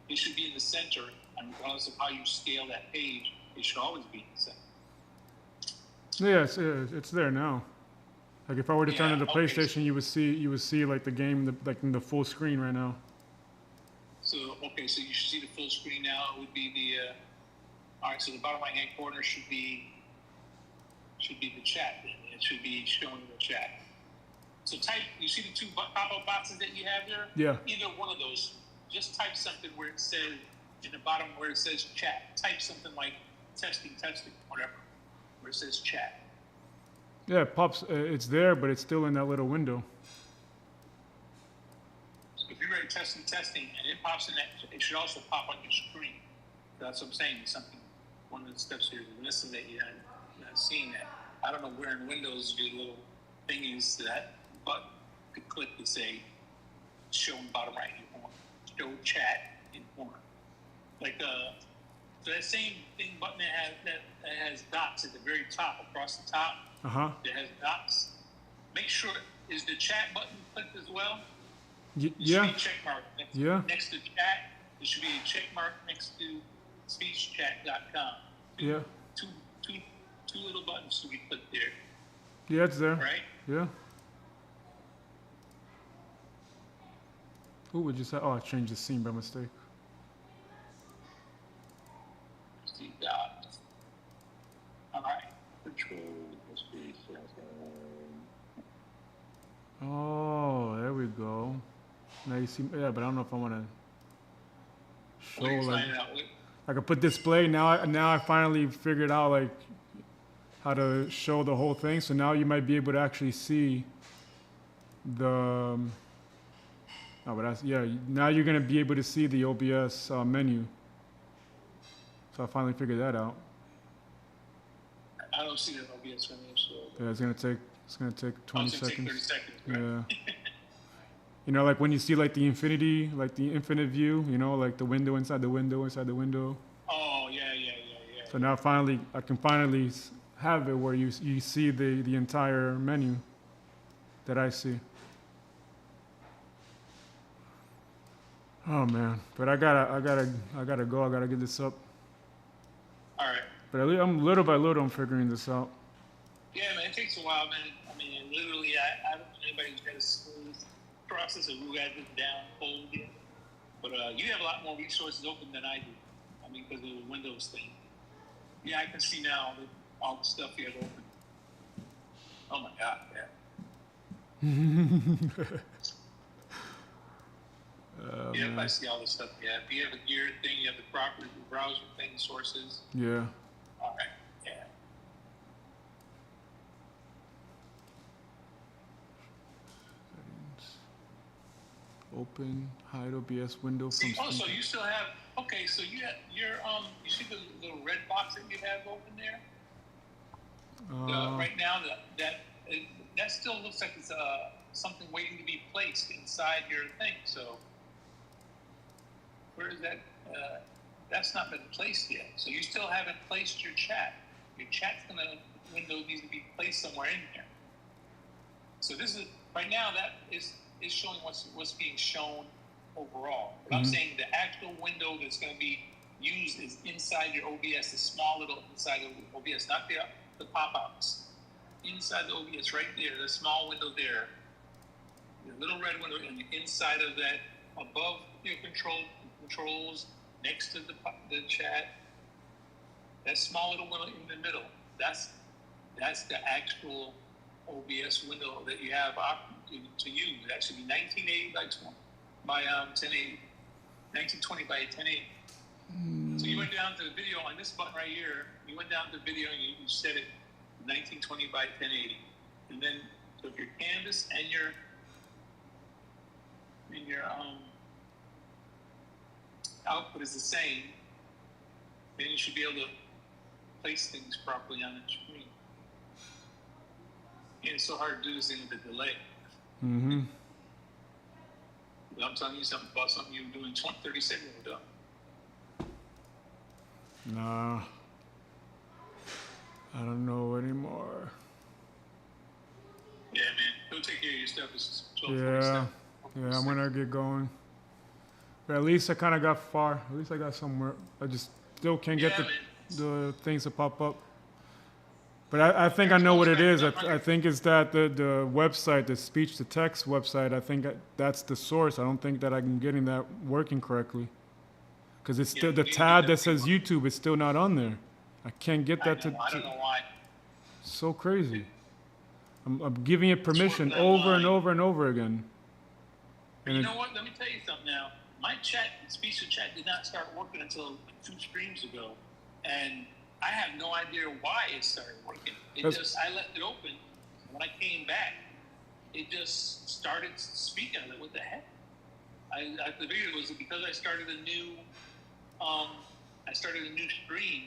It should be in the center, and regardless of how you scale that page, it should always be in the center. Yeah, it's there now. Like if I were to turn to the okay. PlayStation, you would see like the game like in the full screen right now. So so you should see the full screen now. It would be the all right. So the bottom right hand corner should be the chat. Then it should be showing the chat. So you see the two pop-up boxes that you have there? Yeah. Either one of those, just type something where it says, in the bottom where it says chat, type something like testing, whatever, where it says chat. Yeah, it pops. It's there, but it's still in that little window. So if you're ready testing, and it pops in that, it should also pop on your screen. That's what I'm saying. Something, one of the steps here is missing that you're not seeing that. I don't know where in Windows your little thingies that button could click to say show in bottom right hand corner, show chat in corner. Like so that same thing button that has dots at the very top, across the top. That has dots. Make sure is the chat button clicked as well. There should be a check mark next to chat. There should be a check mark next to speechchat.com. Two little buttons to be clicked there. Yeah, it's there. Right? Yeah. Ooh, would you say? Oh, I changed the scene by mistake. See dots. All right. Control. Oh, there we go. Now you see, yeah, but I don't know if I want to show like I could put display. Now I finally figured out like how to show the whole thing. So now you might be able to actually see the Oh, but that's, yeah, now you're going to be able to see the OBS menu. So I finally figured that out. I don't see the OBS menu, so. Yeah, it's gonna take 20 It's gonna take seconds. 30 seconds, right? Yeah. You know, like when you see like the infinity, like the infinite view, you know, like the window inside the window inside the window. Oh, yeah. So now finally, I can finally have it where you see the entire menu that I see. Oh man, but I gotta go. I gotta get this up. All right. But at least I'm little by little, I'm figuring this out. Yeah, man, it takes a while, man. I mean, literally, I don't know anybody who's got a smooth process of who got this down cold yet. But you have a lot more resources open than I do. I mean, because of the Windows thing. Yeah, I can see now all the stuff you have open. Oh my God, yeah. Yep, Man. I see all the stuff. Yeah, if you have a gear thing, you have the property, the browser thing, sources. Yeah. All right, yeah. Open, hide OBS window See, from oh, so speaker. you still have, okay, so you see the little red box that you have open there? Right now, that still looks like it's something waiting to be placed inside your thing. So where is that? That's not been placed yet. So you still haven't placed your chat. Your window needs to be placed somewhere in here. So this is right now that is showing what's being shown overall. But I'm saying the actual window that's going to be used is inside your OBS, the small little inside of OBS, not the pop-outs. Inside the OBS, right there, the small window there, the little red window, and the inside of that, above your controls, next to the chat, that small little window in the middle, that's the actual OBS window that you have to use. That should be 1980 by 1080, 1920 by 1080. So you went down to the video on this button right here. You went down to the video and you set it 1920 by 1080, and then so if your canvas and your output is the same, then you should be able to place things properly on the screen. And it's so hard to do this thing with the delay. Mm-hmm. But I'm telling you something about something you were doing 30 seconds ago. Nah. I don't know anymore. Yeah, man. Go take care of your stuff. It's 12:47. Yeah, I'm gonna get going. But at least I kind of got far. At least I got somewhere. I just still can't get the things to pop up. But I think I know what it is. I think it's that the website, the speech-to-text website, I think that's the source. I don't think that I'm getting that working correctly. Because it's still the tab that says YouTube is still not on there. I can't get that to. I don't know why. So crazy. I'm giving it permission over and over and over again. But you know what? Let me tell you something now. My speech to chat did not start working until 2 streams ago. And I have no idea why it started working. I left it open. When I came back, it just started speaking. I was like, what the heck? I figured it was because I started a new stream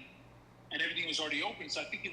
and everything was already open. So I think it